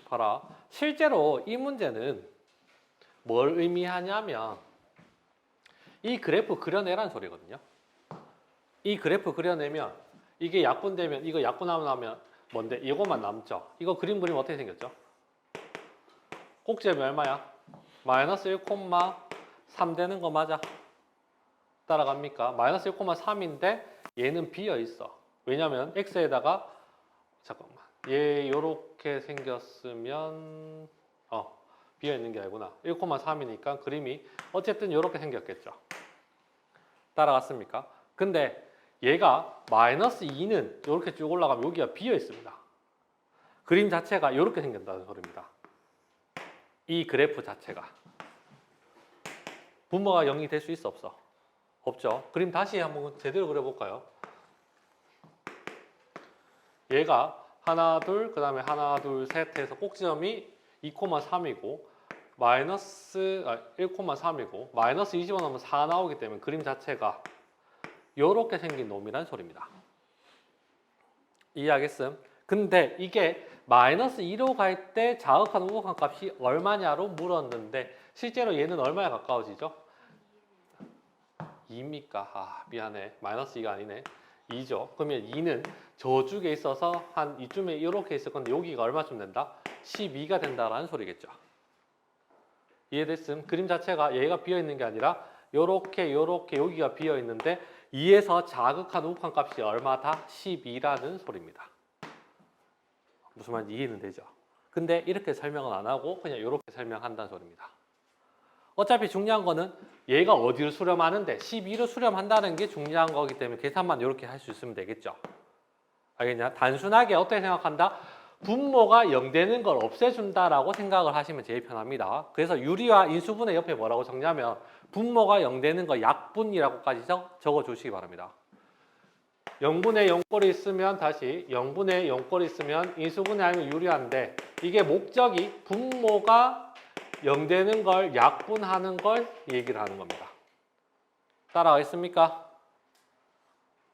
S1: 봐라. 실제로 이 문제는 뭘 의미하냐면 이 그래프 그려내라는 소리거든요. 이 그래프 그려내면 이게 약분되면 이거 약분하고 나면 뭔데? 이것만 남죠. 이거 그림 그리면 어떻게 생겼죠? 꼭지점이 얼마야? 마이너스 1,3 되는 거 맞아? 따라갑니까? 마이너스 1,3인데 얘는 비어 있어. 왜냐면 x에다가 잠깐만 얘 요렇게 생겼으면 비어 있는 게 아니구나. 1,3이니까 그림이 어쨌든 요렇게 생겼겠죠. 따라갔습니까? 근데 얘가 마이너스 2는 이렇게 쭉 올라가면 여기가 비어 있습니다. 그림 자체가 이렇게 생긴다는 소리입니다. 이 그래프 자체가 분모가 0이 될 수 있어 없어? 없죠. 그림 다시 한번 제대로 그려볼까요? 얘가 하나 둘 그 다음에 하나 둘 셋 해서 꼭지점이 2,3이고 마이너스 1,3이고 마이너스 20 넣으면 4 나오기 때문에 그림 자체가 이렇게 생긴 놈이란 소리입니다. 이해하겠음? 근데 이게 마이너스 2로 갈 때 자극한 우극한 값이 얼마냐로 물었는데 실제로 얘는 얼마에 가까워지죠? 2입니까? 아 미안해. 마이너스 2가 아니네. 2죠. 그러면 2는 저쪽에 있어서 한 이쯤에 이렇게 있을 건데 여기가 얼마쯤 된다? 12가 된다라는 소리겠죠. 이해됐음? 그림 자체가 얘가 비어있는 게 아니라 요렇게 여기가 비어있는데 2에서 자극한 우극한 값이 얼마다? 12라는 소리입니다. 무슨 말인지 이해는 되죠? 근데 이렇게 설명은 안 하고 그냥 이렇게 설명한다는 소리입니다. 어차피 중요한 거는 얘가 어디를 수렴하는데 12로 수렴한다는 게 중요한 거기 때문에 계산만 이렇게 할 수 있으면 되겠죠. 알겠냐? 단순하게 어떻게 생각한다? 분모가 0 되는 걸 없애준다라고 생각을 하시면 제일 편합니다. 그래서 유리와 인수분해 옆에 뭐라고 적냐면 분모가 0 되는 거 약분이라고까지 적어주시기 바랍니다. 0분의 0꼴이 있으면 다시 0분의 0꼴이 있으면 인수분해 하면 유리한데 이게 목적이 분모가 0 되는 걸 약분하는 걸 얘기를 하는 겁니다. 따라가겠습니까?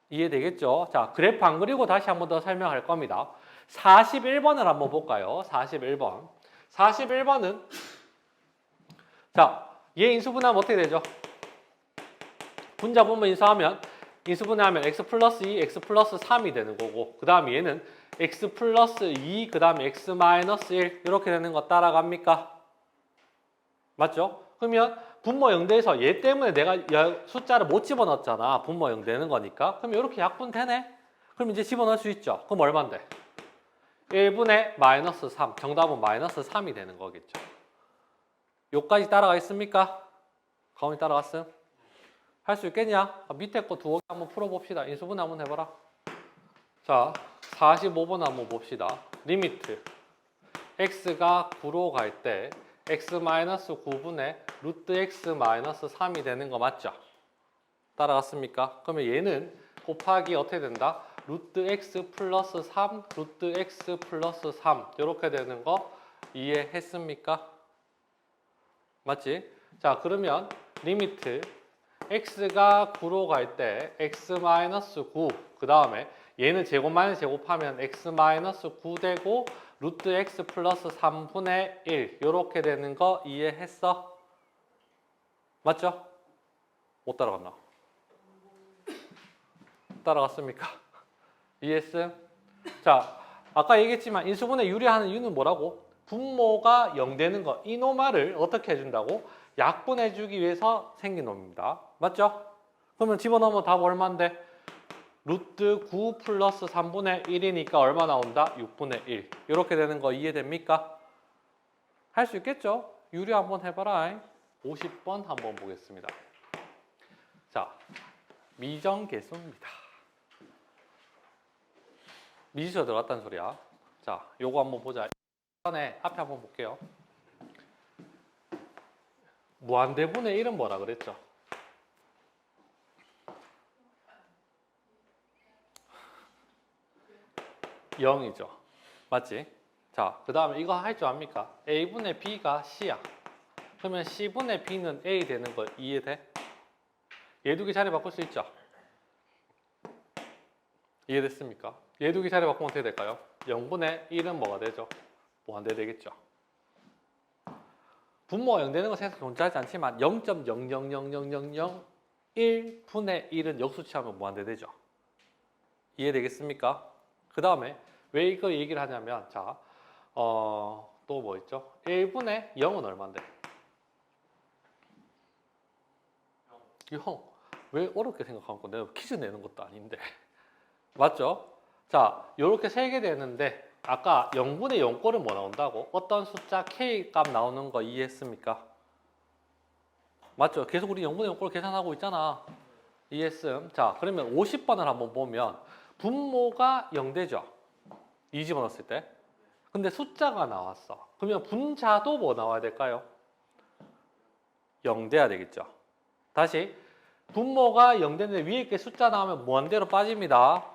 S1: 이해되겠죠? 자, 그래프 안 그리고 다시 한 번 더 설명할 겁니다. 41번을 한번 볼까요? 41번. 41번은 자, 얘 인수분해하면 어떻게 되죠? 분자 분모 인수하면 인수분해하면 x 플러스 2, x 플러스 3이 되는 거고 그 다음에 얘는 x 플러스 2, 그 다음에 x 마이너스 1 이렇게 되는 거 따라갑니까? 맞죠? 그러면 분모 0대에서 얘 때문에 내가 숫자를 못 집어넣었잖아. 분모 0 되는 거니까. 그럼 이렇게 약분되네? 그럼 이제 집어넣을 수 있죠. 그럼 얼만데? 1분의 마이너스 3. 정답은 마이너스 3이 되는 거겠죠. 요까지 따라가겠습니까? 가온이 따라갔음? 할 수 있겠냐? 밑에 거 두어 개 한번 풀어봅시다. 인수분해 한번 해봐라. 자, 45번 한번 봅시다. 리미트. x가 9로 갈 때 x-9분의 루트 x-3이 되는 거 맞죠? 따라갔습니까? 그러면 얘는 곱하기 어떻게 된다? 루트 x 플러스 3, 루트 x 플러스 3 이렇게 되는 거 이해했습니까? 맞지? 자, 그러면 리미트 x가 9로 갈 때 x-9 그 다음에 얘는 제곱 마이너스 제곱하면 x-9 되고 루트 x 플러스 3분의 1 이렇게 되는 거 이해했어? 맞죠? 못 따라갔나? 따라갔습니까? 이해했음? 자, 아까 얘기했지만 인수분해 유리하는 이유는 뭐라고? 분모가 0 되는 거 이노마를 어떻게 해준다고? 약분해주기 위해서 생긴 놈입니다. 맞죠? 그러면 집어넣으면 답 얼마인데? 루트 9 플러스 3분의 1이니까 얼마 나온다? 6분의 1 이렇게 되는 거 이해됩니까? 할 수 있겠죠? 유리 한번 해봐라. 50번 한번 보겠습니다. 자, 미정계수입니다. 미지수가 들어갔다는 소리야. 자, 요거 한번 보자. 전에 앞에 한번 볼게요. 무한대분의 1은 뭐라 그랬죠? 0이죠. 맞지? 자, 그 다음에 이거 할 줄 압니까? A분의 B가 C야. 그러면 C분의 B는 A 되는 거 이해돼? 얘 두 개 자리 바꿀 수 있죠? 이해됐습니까? 얘 두 개 자리 바꾸면 어떻게 될까요? 0분의 1은 뭐가 되죠? 무한대 되겠죠. 분모가 0 되는 건 세상 존재하지 않지만 0.0000001분의 1은 역수치하면 무한대 되죠. 이해되겠습니까? 그 다음에 왜 이거 얘기를 하냐면 자, 또 뭐 있죠? 1분의 0은 얼마인데? 형, 왜 어렵게 생각하는 건데? 내가 퀴즈 내는 것도 아닌데. 맞죠? 자, 요렇게 세 개 되는데 아까 0분의 0꼴은 뭐 나온다고? 어떤 숫자 K 값 나오는 거 이해했습니까? 맞죠? 계속 우리 0분의 0꼴 계산하고 있잖아. 이해했음? 자, 그러면 50번을 한번 보면 분모가 0 되죠? 2 집어넣었을 때. 근데 숫자가 나왔어. 그러면 분자도 뭐 나와야 될까요? 0 돼야 되겠죠? 다시 분모가 0 되는데 위에 게 숫자 나오면 무한대로 빠집니다.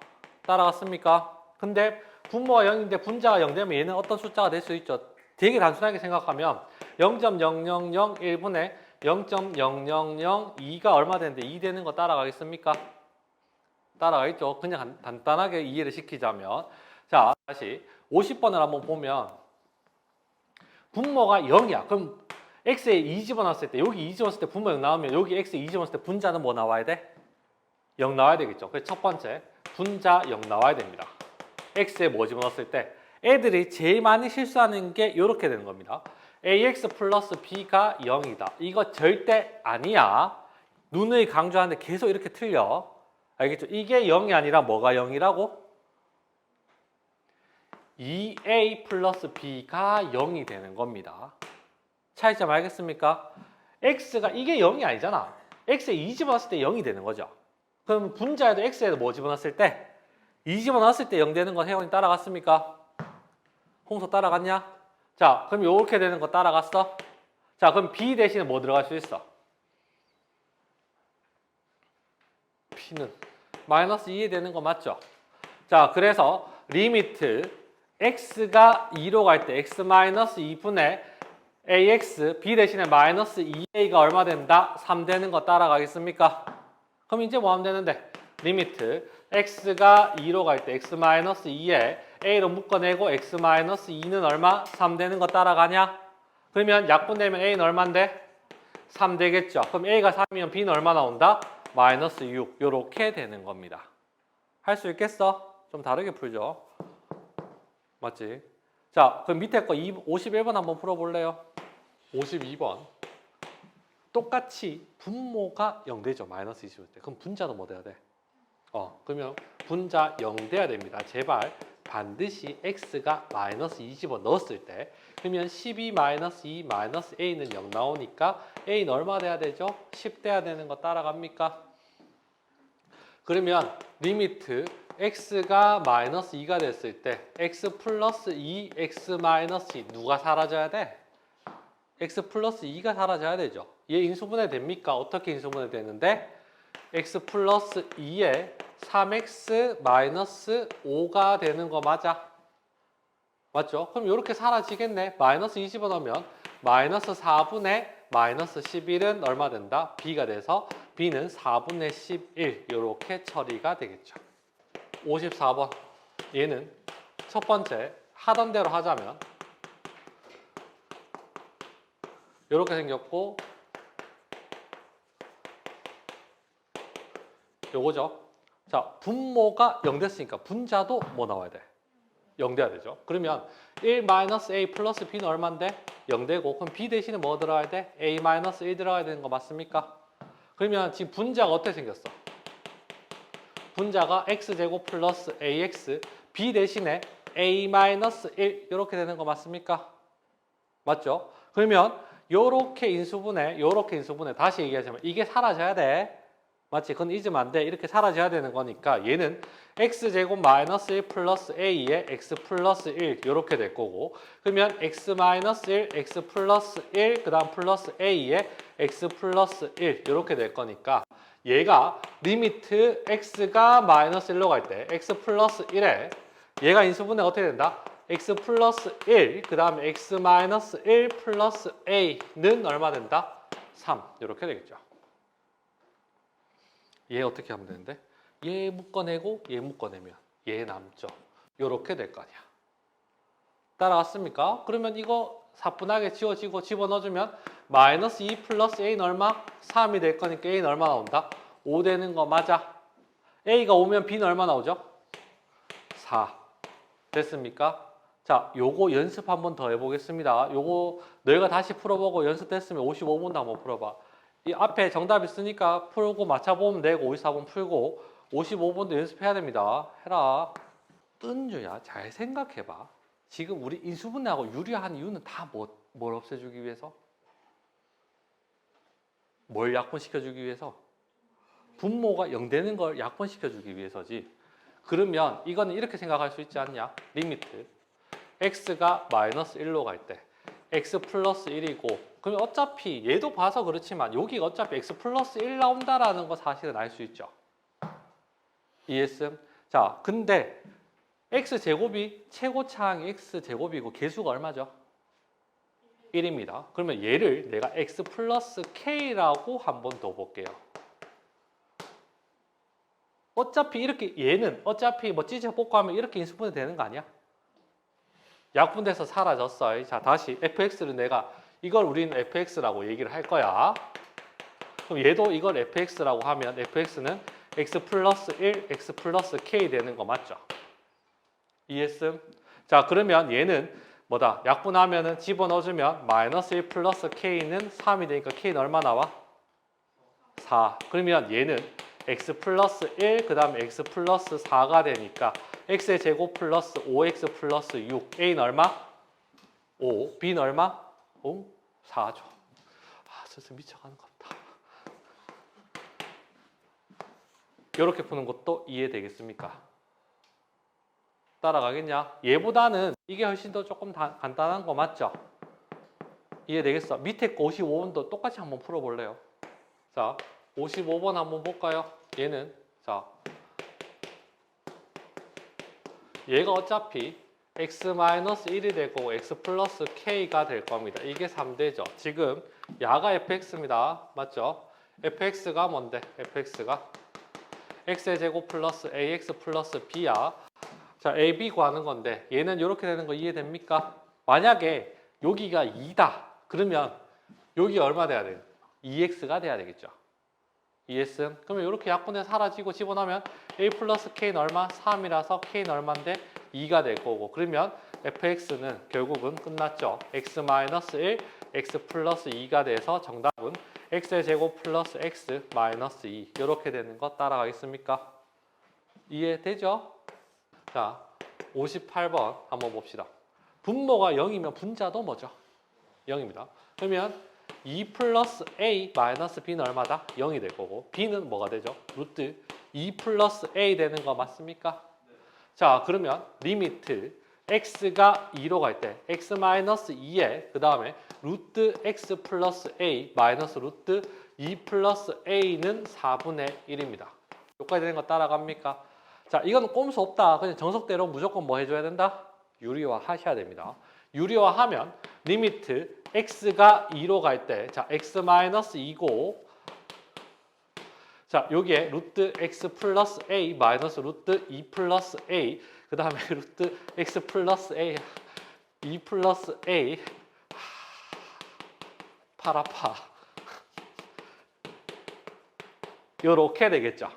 S1: 따라갔습니까? 근데 분모가 0인데 분자가 0 되면 얘는 어떤 숫자가 될 수 있죠? 되게 단순하게 생각하면 0.0001분의 0.0002가 얼마 되는데 2 되는 거 따라가겠습니까? 따라가겠죠. 그냥 간단하게 이해를 시키자면 자, 다시 50번을 한번 보면 분모가 0이야. 그럼 x에 2 집어넣었을 때 여기 2 집어넣었을 때 분모 0 나오면 여기 x에 2 집어넣었을 때 분자는 뭐 나와야 돼? 0 나와야 되겠죠. 그래서 첫 번째 분자 0 나와야 됩니다. x에 뭐 집어넣었을 때 애들이 제일 많이 실수하는 게 이렇게 되는 겁니다. ax 플러스 b가 0이다. 이거 절대 아니야. 누누이 강조하는데 계속 이렇게 틀려. 알겠죠? 이게 0이 아니라 뭐가 0이라고? 2a 플러스 b가 0이 되는 겁니다. 차이점 알겠습니까? x가 이게 0이 아니잖아. x에 2 집어넣었을 때 0이 되는 거죠. 그럼 분자에도 x에도 뭐 집어넣었을 때? 2 집어넣었을 때 0 되는 건 혜원이 따라갔습니까? 홍소 따라갔냐? 자, 그럼 요렇게 되는 거 따라갔어? 자, 그럼 b 대신에 뭐 들어갈 수 있어? p는 마이너스 2에 되는 거 맞죠? 자, 그래서 리미트 x가 2로 갈 때 x 마이너스 2분의 ax b 대신에 마이너스 2a가 얼마 된다? 3 되는 거 따라가겠습니까? 그럼 이제 뭐 하면 되는데? 리미트 x가 2로 갈 때 x 마이너스 2에 a로 묶어내고 x 마이너스 2는 얼마? 3 되는 거 따라가냐? 그러면 약분되면 a는 얼마인데? 3 되겠죠. 그럼 a가 3이면 b는 얼마 나온다? 마이너스 6 요렇게 되는 겁니다. 할 수 있겠어? 좀 다르게 풀죠. 맞지? 자, 그럼 밑에 거 51번 한번 풀어볼래요? 52번. 똑같이 분모가 0 되죠. 마이너스 25 때. 그럼 분자도 뭐 돼야 돼? 그러면 분자 0 돼야 됩니다. 제발 반드시 x가 마이너스 20원 넣었을 때 그러면 12 마이너스 2 마이너스 a는 0 나오니까 a는 얼마 돼야 되죠? 10 돼야 되는 거 따라갑니까? 그러면 리미트 x가 마이너스 2가 됐을 때 x 플러스 2, x 마이너스 2 누가 사라져야 돼? x 플러스 2가 사라져야 되죠. 얘 인수분해 됩니까? 어떻게 인수분해 되는데? x 플러스 2에 3x 마이너스 5가 되는 거 맞아? 맞죠? 그럼 이렇게 사라지겠네. 마이너스 20을 넣으면 마이너스 4분의 마이너스 11은 얼마 된다? b가 돼서 b는 4분의 11 이렇게 처리가 되겠죠. 54번 얘는 첫 번째 하던 대로 하자면 이렇게 생겼고 요거죠. 자, 분모가 0 됐으니까 분자도 뭐 나와야 돼? 0 돼야 되죠. 그러면 1 마이너스 a 플러스 b는 얼마인데? 0 되고 그럼 b 대신에 뭐 들어가야 돼? a 마이너스 1 들어가야 되는 거 맞습니까? 그러면 지금 분자가 어떻게 생겼어? 분자가 x제곱 플러스 ax b 대신에 a 마이너스 1 이렇게 되는 거 맞습니까? 맞죠? 그러면 요렇게 인수분해 다시 얘기하자면 이게 사라져야 돼. 맞지? 그건 잊으면 안 돼. 이렇게 사라져야 되는 거니까 얘는 x제곱 마이너스 1 플러스 a에 x 플러스 1 이렇게 될 거고 그러면 x 마이너스 1, x 플러스 1, 그 다음 플러스 a에 x 플러스 1 이렇게 될 거니까 얘가 리미트 x가 마이너스 1로 갈 때 x 플러스 1에 얘가 인수분해 어떻게 된다? x 플러스 1, 그 다음에 x 마이너스 1 플러스 a는 얼마 된다? 3 이렇게 되겠죠. 얘 어떻게 하면 되는데? 얘 묶어내고 얘 묶어내면 얘 남죠. 요렇게 될 거 아니야. 따라갔습니까? 그러면 이거 사뿐하게 지워지고 집어넣어주면 마이너스 2 플러스 a는 얼마? 3이 될 거니까 a는 얼마 나온다? 5 되는 거 맞아? a가 5면 b는 얼마 나오죠? 4 됐습니까? 자, 요거 연습 한번 더 해보겠습니다. 요거 너희가 다시 풀어보고 연습됐으면 55번도 한번 풀어봐. 이 앞에 정답 있으니까 풀고 맞춰보면 되고 54번 풀고 55번도 연습해야 됩니다. 해라. 은주야, 잘 생각해봐. 지금 우리 인수분해하고 유리한 이유는 다 뭘 없애주기 위해서? 뭘 약분시켜주기 위해서? 분모가 0 되는 걸 약분시켜주기 위해서지. 그러면 이거는 이렇게 생각할 수 있지 않냐? 리미트 x가 마이너스 1로 갈 때 x 플러스 1이고 그러면 어차피 얘도 봐서 그렇지만 여기가 어차피 x 플러스 1 나온다라는 거 사실은 알 수 있죠. 이해했음? 자, 근데 x제곱이 최고차항이 x제곱이고 개수가 얼마죠? 1입니다. 그러면 얘를 내가 x 플러스 k라고 한번 더 볼게요. 어차피 이렇게 얘는 어차피 뭐 찢어볶아하면 이렇게 인수분해 되는 거 아니야? 약분돼서 사라졌어. 자, 다시 fx를 내가 이걸 우리는 fx라고 얘기를 할 거야. 그럼 얘도 이걸 fx라고 하면 fx는 x 플러스 1, x 플러스 k 되는 거 맞죠? 이해했음? 자, 그러면 얘는 뭐다? 약분하면은 집어넣어주면 마이너스 1 플러스 k는 3이 되니까 k는 얼마 나와? 4. 그러면 얘는 x 플러스 1, 그 다음에 x 플러스 4가 되니까 x의 제곱 플러스 5x 플러스 6. a는 얼마? 5. b는 얼마? 5? 4죠. 아, 진짜 미쳐가는 것 같다. 이렇게 푸는 것도 이해되겠습니까? 따라가겠냐? 얘보다는 이게 훨씬 더 조금 간단한 거 맞죠? 이해되겠어? 밑에 거 55번도 똑같이 한번 풀어볼래요? 자, 55번 한번 볼까요? 얘는 자 얘가 어차피 x-1이 되고 x 플러스 k가 될 겁니다. 이게 3대죠. 지금 야가 fx입니다. 맞죠? fx가 뭔데? fx가 x의 제곱 플러스 ax 플러스 b야. 자, a, b 구하는 건데 얘는 이렇게 되는 거 이해됩니까? 만약에 여기가 2다. 그러면 여기 얼마 돼야 돼요? 2x가 돼야 되겠죠. 2s. 그러면 이렇게 약분해 사라지고 집어넣으면 a 플러스 k는 얼마? 3이라서 k는 얼마인데? 2가 될 거고. 그러면 fx는 결국은 끝났죠. x-1, x 플러스 2가 돼서 정답은 x의 제곱 플러스 x 마이너스 2 이렇게 되는 거 따라가겠습니까? 이해되죠? 자, 58번 한번 봅시다. 분모가 0이면 분자도 뭐죠? 0입니다. 그러면 2 플러스 a 마이너스 b는 얼마다? 0이 될 거고 b는 뭐가 되죠? 루트 2 플러스 a 되는 거 맞습니까? 네. 자, 그러면 리미트 x가 2로 갈 때 x 마이너스 2에 그 다음에 루트 x 플러스 a 마이너스 루트 2 플러스 a는 4분의 1입니다. 여기까지 되는 거 따라갑니까? 자, 이건 꼼수 없다. 그냥 정석대로 무조건 뭐 해줘야 된다? 유리화 하셔야 됩니다. 유리화하면 리미트 x가 2로 갈 때 자, x 마이너스 2고 자, 여기에 루트 x 플러스 a 마이너스 루트 2 플러스 a 그 다음에 루트 x 플러스 a 2 플러스 a 팔 아파 요렇게 되겠죠.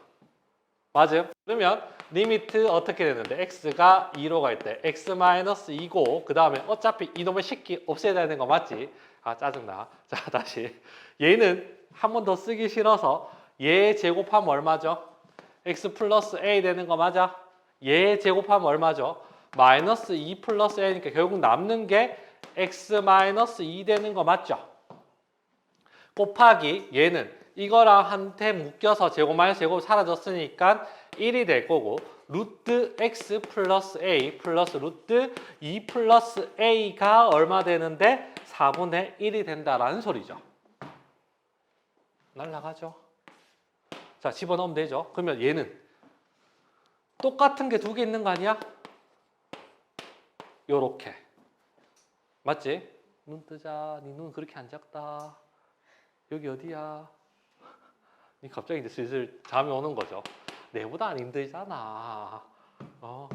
S1: 맞아요? 그러면 리미트 어떻게 되는데 x가 2로 갈 때 x 마이너스 2고 그 다음에 어차피 이놈의 식기 없애야 되는 거 맞지? 아 짜증나. 자 다시 얘는 한 번 더 쓰기 싫어서 얘 제곱하면 얼마죠? x 플러스 a 되는 거 맞아? 얘 제곱하면 얼마죠? 마이너스 2 플러스 a니까 결국 남는 게 x 마이너스 2 되는 거 맞죠? 곱하기 얘는 이거랑 한테 묶여서 제곱 마이너스 제곱 사라졌으니까 1이 될 거고 루트 x 플러스 a 플러스 루트 2 플러스 a가 얼마 되는데 4분의 1이 된다라는 소리죠. 날라가죠. 자, 집어넣으면 되죠. 그러면 얘는 똑같은 게 두 개 있는 거 아니야? 요렇게. 맞지? 눈 뜨자. 네 눈 그렇게 안 작다. 여기 어디야? 니 갑자기 이제 슬슬 잠이 오는 거죠. 내보다 안 힘들잖아.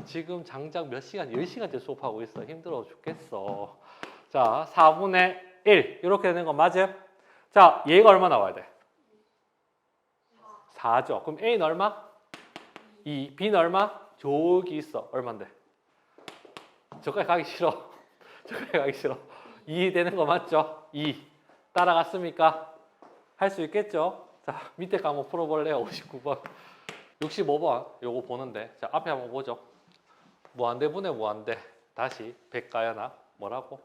S1: 지금 장작 몇 시간, 10시간째 수업하고 있어. 힘들어 죽겠어. 자, 4분의 1. 이렇게 되는 거 맞아요? 자, 얘가 얼마 나와야 돼? 4죠. 그럼 A는 얼마? 2. B는 얼마? 저기 있어. 얼만데? 저까지 가기 싫어. 저까지 가기 싫어. 2 되는 거 맞죠? 2. 따라갔습니까? 할 수 있겠죠? 자, 밑에 거 한번 풀어볼래요? 59번. 65번 요거 보는데 자 앞에 한번 보죠. 무한대분의 무한대 다시 백가연아 뭐라고?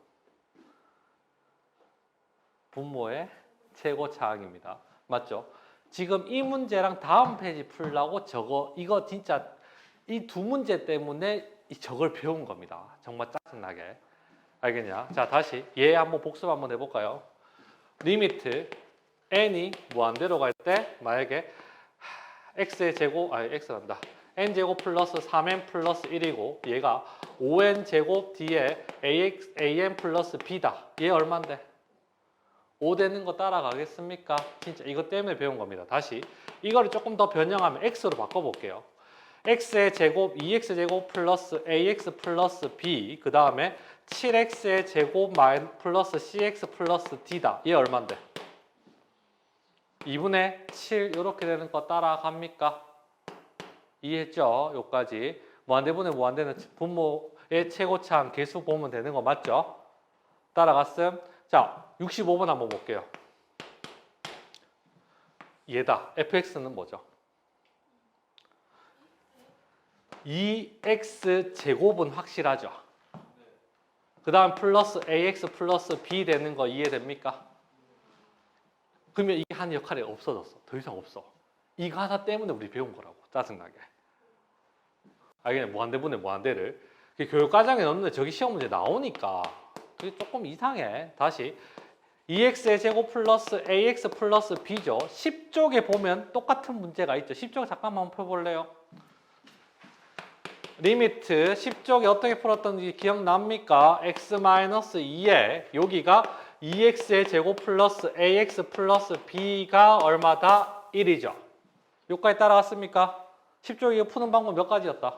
S1: 분모의 최고차항입니다. 맞죠? 지금 이 문제랑 다음 페이지 풀라고 이거 진짜 이 두 문제 때문에 저걸 배운 겁니다. 정말 짜증나게. 알겠냐? 자 다시 얘 한번 복습 한번 해볼까요? 리미트 n이 무한대로 갈 때 만약에 x의 제곱, x란다. n제곱 플러스 3n 플러스 1이고 얘가 5n 제곱 뒤에 an 플러스 b다. 얘 얼만데? 5 되는 거 따라가겠습니까? 진짜 이것 때문에 배운 겁니다. 다시 이거를 조금 더 변형하면 x로 바꿔볼게요. x의 제곱 2x 제곱 플러스 ax 플러스 b 그 다음에 7x의 제곱 플러스 cx 플러스 d다. 얘 얼만데? 2분의 7 이렇게 되는 거 따라갑니까? 이해했죠? 여기까지. 무한대분의 무한대는 분모의 최고차항 개수 보면 되는 거 맞죠? 따라갔음? 자, 65번 한번 볼게요. 얘다. fx는 뭐죠? 2x 제곱은 확실하죠? 그 다음 플러스 ax 플러스 b 되는 거 이해됩니까? 그러면 이게 하는 역할이 없어졌어. 더 이상 없어. 이거 하나 때문에 우리 배운 거라고. 짜증나게. 알겠네. 무한대분의 무한대를. 교육과정에 넣는데 저기 시험 문제 나오니까 그게 조금 이상해. 다시 2x의 제곱 플러스 ax 플러스 b죠. 10쪽에 보면 똑같은 문제가 있죠. 10쪽 잠깐만 펴볼래요? 리미트 10쪽에 어떻게 풀었던지 기억납니까? x-2에 여기가 2x의 제곱 플러스 ax 플러스 b가 얼마다? 1이죠. 여기까지 따라갔습니까? 10쪽에 이거 푸는 방법 몇 가지였다?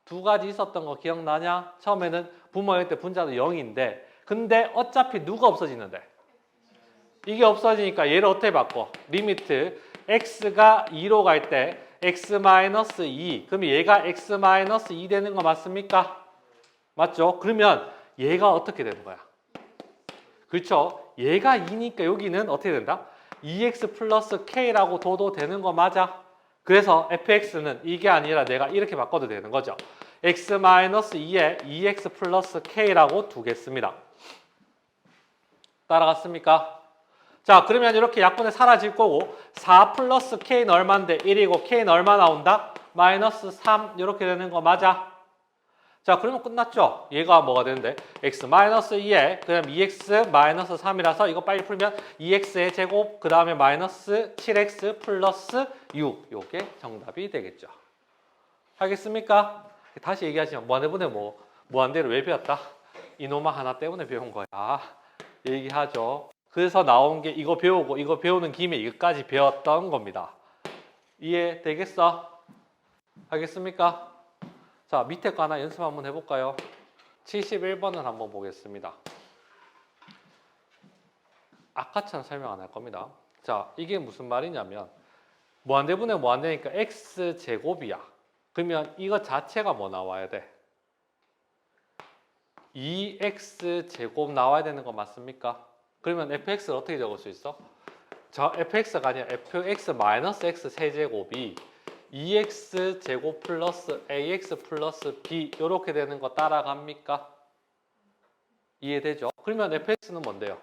S1: 두 가지 있었던 거 기억나냐? 처음에는 분모일 때 분자도 0인데 근데 어차피 누가 없어지는데? 이게 없어지니까 얘를 어떻게 바꿔? 리미트 x가 2로 갈 때 x-2 그럼 얘가 x-2 되는 거 맞습니까? 맞죠? 그러면 얘가 어떻게 되는 거야? 그렇죠? 얘가 2니까 여기는 어떻게 된다? 2x 플러스 k라고 둬도 되는 거 맞아? 그래서 fx는 이게 아니라 내가 이렇게 바꿔도 되는 거죠. x-2에 2x 플러스 k라고 두겠습니다. 따라갔습니까? 자, 그러면 이렇게 약분에 사라질 거고 4 플러스 k는 얼마인데 1이고 k는 얼마 나온다? 마이너스 3 이렇게 되는 거 맞아? 자, 그러면 끝났죠? 얘가 뭐가 되는데 x-2에 그다음 2x 마이너스 3이라서 이거 빨리 풀면 2x의 제곱 그 다음에 마이너스 7x 플러스 6 요게 정답이 되겠죠. 알겠습니까? 다시 얘기하시면 무한대분해 무한대를 왜 배웠다? 이놈아 하나 때문에 배운 거야. 얘기하죠. 그래서 나온 게 이거 배우고 이거 배우는 김에 이거까지 배웠던 겁니다. 이해되겠어? 알겠습니까? 자, 밑에 거 하나 연습 한번 해볼까요? 71번을 한번 보겠습니다. 아까처럼 설명 안 할 겁니다. 자, 이게 무슨 말이냐면 무한대분해 무한대니까 x제곱이야. 그러면 이거 자체가 뭐 나와야 돼? 2x제곱 나와야 되는 거 맞습니까? 그러면 fx를 어떻게 적을 수 있어? 저 fx가 아니라 fx-x 세제곱이 2x 제곱 플러스 ax 플러스 b 이렇게 되는 거 따라갑니까? 이해되죠? 그러면 fx는 뭔데요?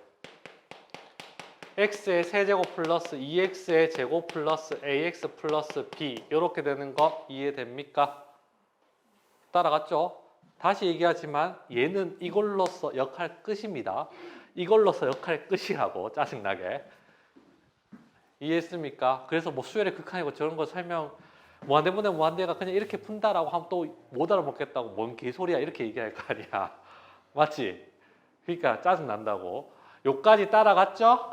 S1: x의 세제곱 플러스 2x의 제곱 플러스 ax 플러스 b 이렇게 되는 거 이해됩니까? 따라갔죠? 다시 얘기하지만 얘는 이걸로써 역할 끝입니다. 이걸로써 역할 끝이라고 짜증나게. 이해했습니까? 그래서 뭐 수열의 극한이고 저런 거 설명 무한대분해 무한대가 그냥 이렇게 푼다라고 하면 또 못 알아먹겠다고 뭔 개소리야 이렇게 얘기할 거 아니야. 맞지? 그러니까 짜증난다고. 요까지 따라갔죠?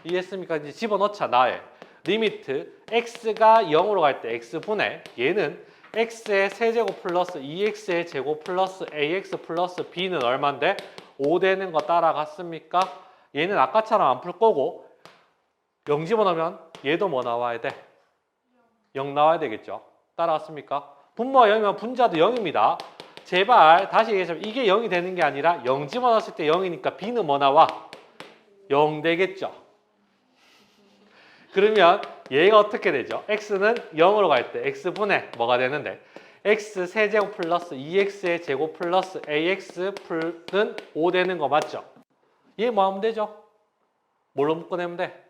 S1: 이해했습니까? 이제 집어넣자 나에. 리미트 x가 0으로 갈 때 x분의 얘는 x의 세제곱 플러스 2x의 제곱 플러스 ax 플러스 b는 얼만데? 5 되는 거 따라갔습니까? 얘는 아까처럼 안 풀 거고 0 집어넣으면 얘도 뭐 나와야 돼? 0 나와야 되겠죠. 따라갔습니까? 분모가 0이면 분자도 0입니다. 제발 다시 얘기하자면 이게 0이 되는 게 아니라 0 집어넣었을 때 0이니까 b는 뭐 나와? 0 되겠죠. 그러면 얘가 어떻게 되죠? x는 0으로 갈 때 x분의 뭐가 되는데 x 세제곱 플러스 2x의 제곱 플러스 ax는 5 되는 거 맞죠? 얘 뭐 하면 되죠? 뭘로 묶어내면 돼?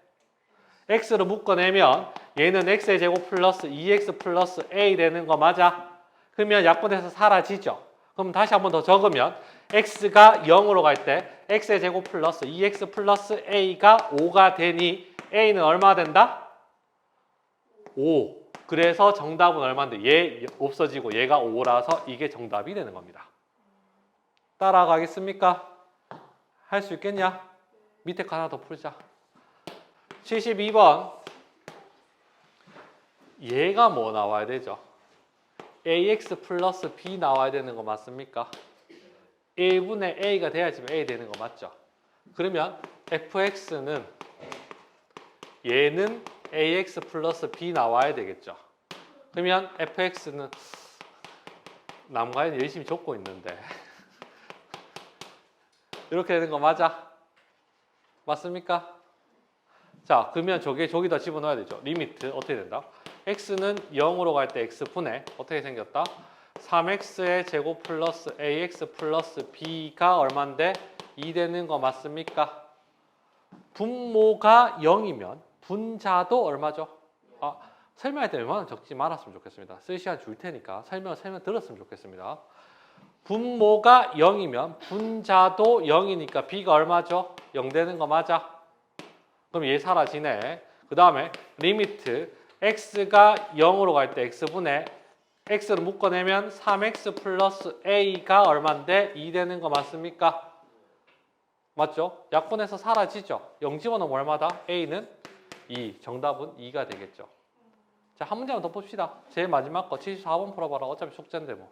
S1: x로 묶어내면 얘는 x의 제곱 플러스 2x 플러스 a 되는 거 맞아? 그러면 약분해서 사라지죠? 그럼 다시 한 번 더 적으면 x가 0으로 갈 때 x의 제곱 플러스 2x 플러스 a가 5가 되니 a는 얼마 된다? 5. 그래서 정답은 얼마인데 얘 없어지고 얘가 5라서 이게 정답이 되는 겁니다. 따라가겠습니까? 할 수 있겠냐? 밑에 거 하나 더 풀자. 72번. 얘가 뭐 나와야 되죠? ax 플러스 b 나와야 되는 거 맞습니까? 1분의 a가 돼야지만 a 되는 거 맞죠? 그러면 fx는 얘는 ax 플러스 b 나와야 되겠죠. 그러면 fx는 남과는 열심히 적고 있는데 이렇게 되는 거 맞아? 맞습니까? 자, 그러면 저기다 집어넣어야 되죠. 리미트 어떻게 된다? x는 0으로 갈 때 x분의 어떻게 생겼다? 3x의 제곱 플러스 ax 플러스 b가 얼만데? 2 되는 거 맞습니까? 분모가 0이면 분자도 얼마죠? 설명할 때 얼마나 적지 말았으면 좋겠습니다. 쓸 시간 줄 테니까 설명 들었으면 좋겠습니다. 분모가 0이면 분자도 0이니까 b가 얼마죠? 0 되는 거 맞아? 그럼 얘 사라지네. 그 다음에 리미트 x가 0으로 갈 때 x분의 x를 묶어내면 3x 플러스 a가 얼마인데 2 되는 거 맞습니까? 맞죠? 약분해서 사라지죠? 0 집어넣으면 얼마다? a는 2. 정답은 2가 되겠죠. 자, 한 문제만 더 봅시다. 제일 마지막 거 74번 풀어봐라. 어차피 숙제인데 뭐.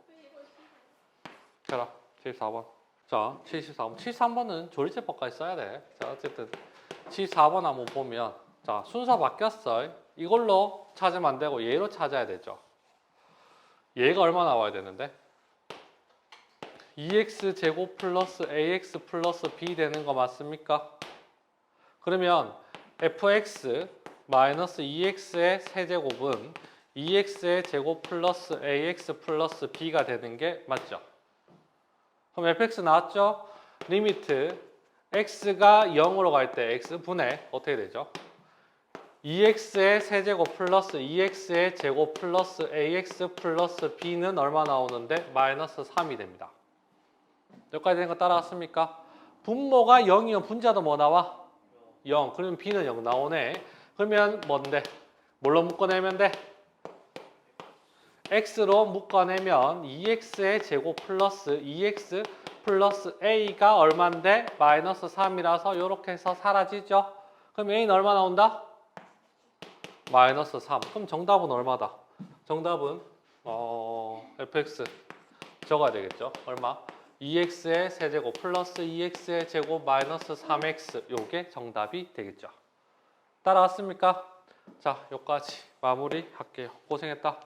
S1: 자, 74번. 자, 74번. 73번은 조리제법까지 써야 돼. 자, 어쨌든 74번 한번 보면 자, 순서 바뀌었어. 이걸로 찾으면 안 되고 얘로 찾아야 되죠. 얘가 얼마 나와야 되는데? 2x 제곱 플러스 ax 플러스 b 되는 거 맞습니까? 그러면 fx 마이너스 2x의 세제곱은 2x의 제곱 플러스 ax 플러스 b가 되는 게 맞죠? 그럼 fx 나왔죠? 리미트 x가 0으로 갈 때 x분의 어떻게 되죠? 2x의 세제곱 플러스 2x의 제곱 플러스 ax 플러스 b는 얼마 나오는데? 마이너스 3이 됩니다. 여기까지 된 거 따라왔습니까? 분모가 0이면 분자도 뭐 나와? 0. 그러면 b는 0 나오네. 그러면 뭔데? 뭘로 묶어내면 돼? x로 묶어내면 2x의 제곱 플러스 2x 플러스 a가 얼마인데? 마이너스 3이라서 이렇게 해서 사라지죠? 그럼 a는 얼마 나온다? 마이너스 3. 그럼 정답은 얼마다? 정답은 fx 적어야 되겠죠? 얼마? 2x의 세제곱 플러스 2x의 제곱 마이너스 3x 요게 정답이 되겠죠. 따라왔습니까? 자, 여기까지 마무리 할게요. 고생했다.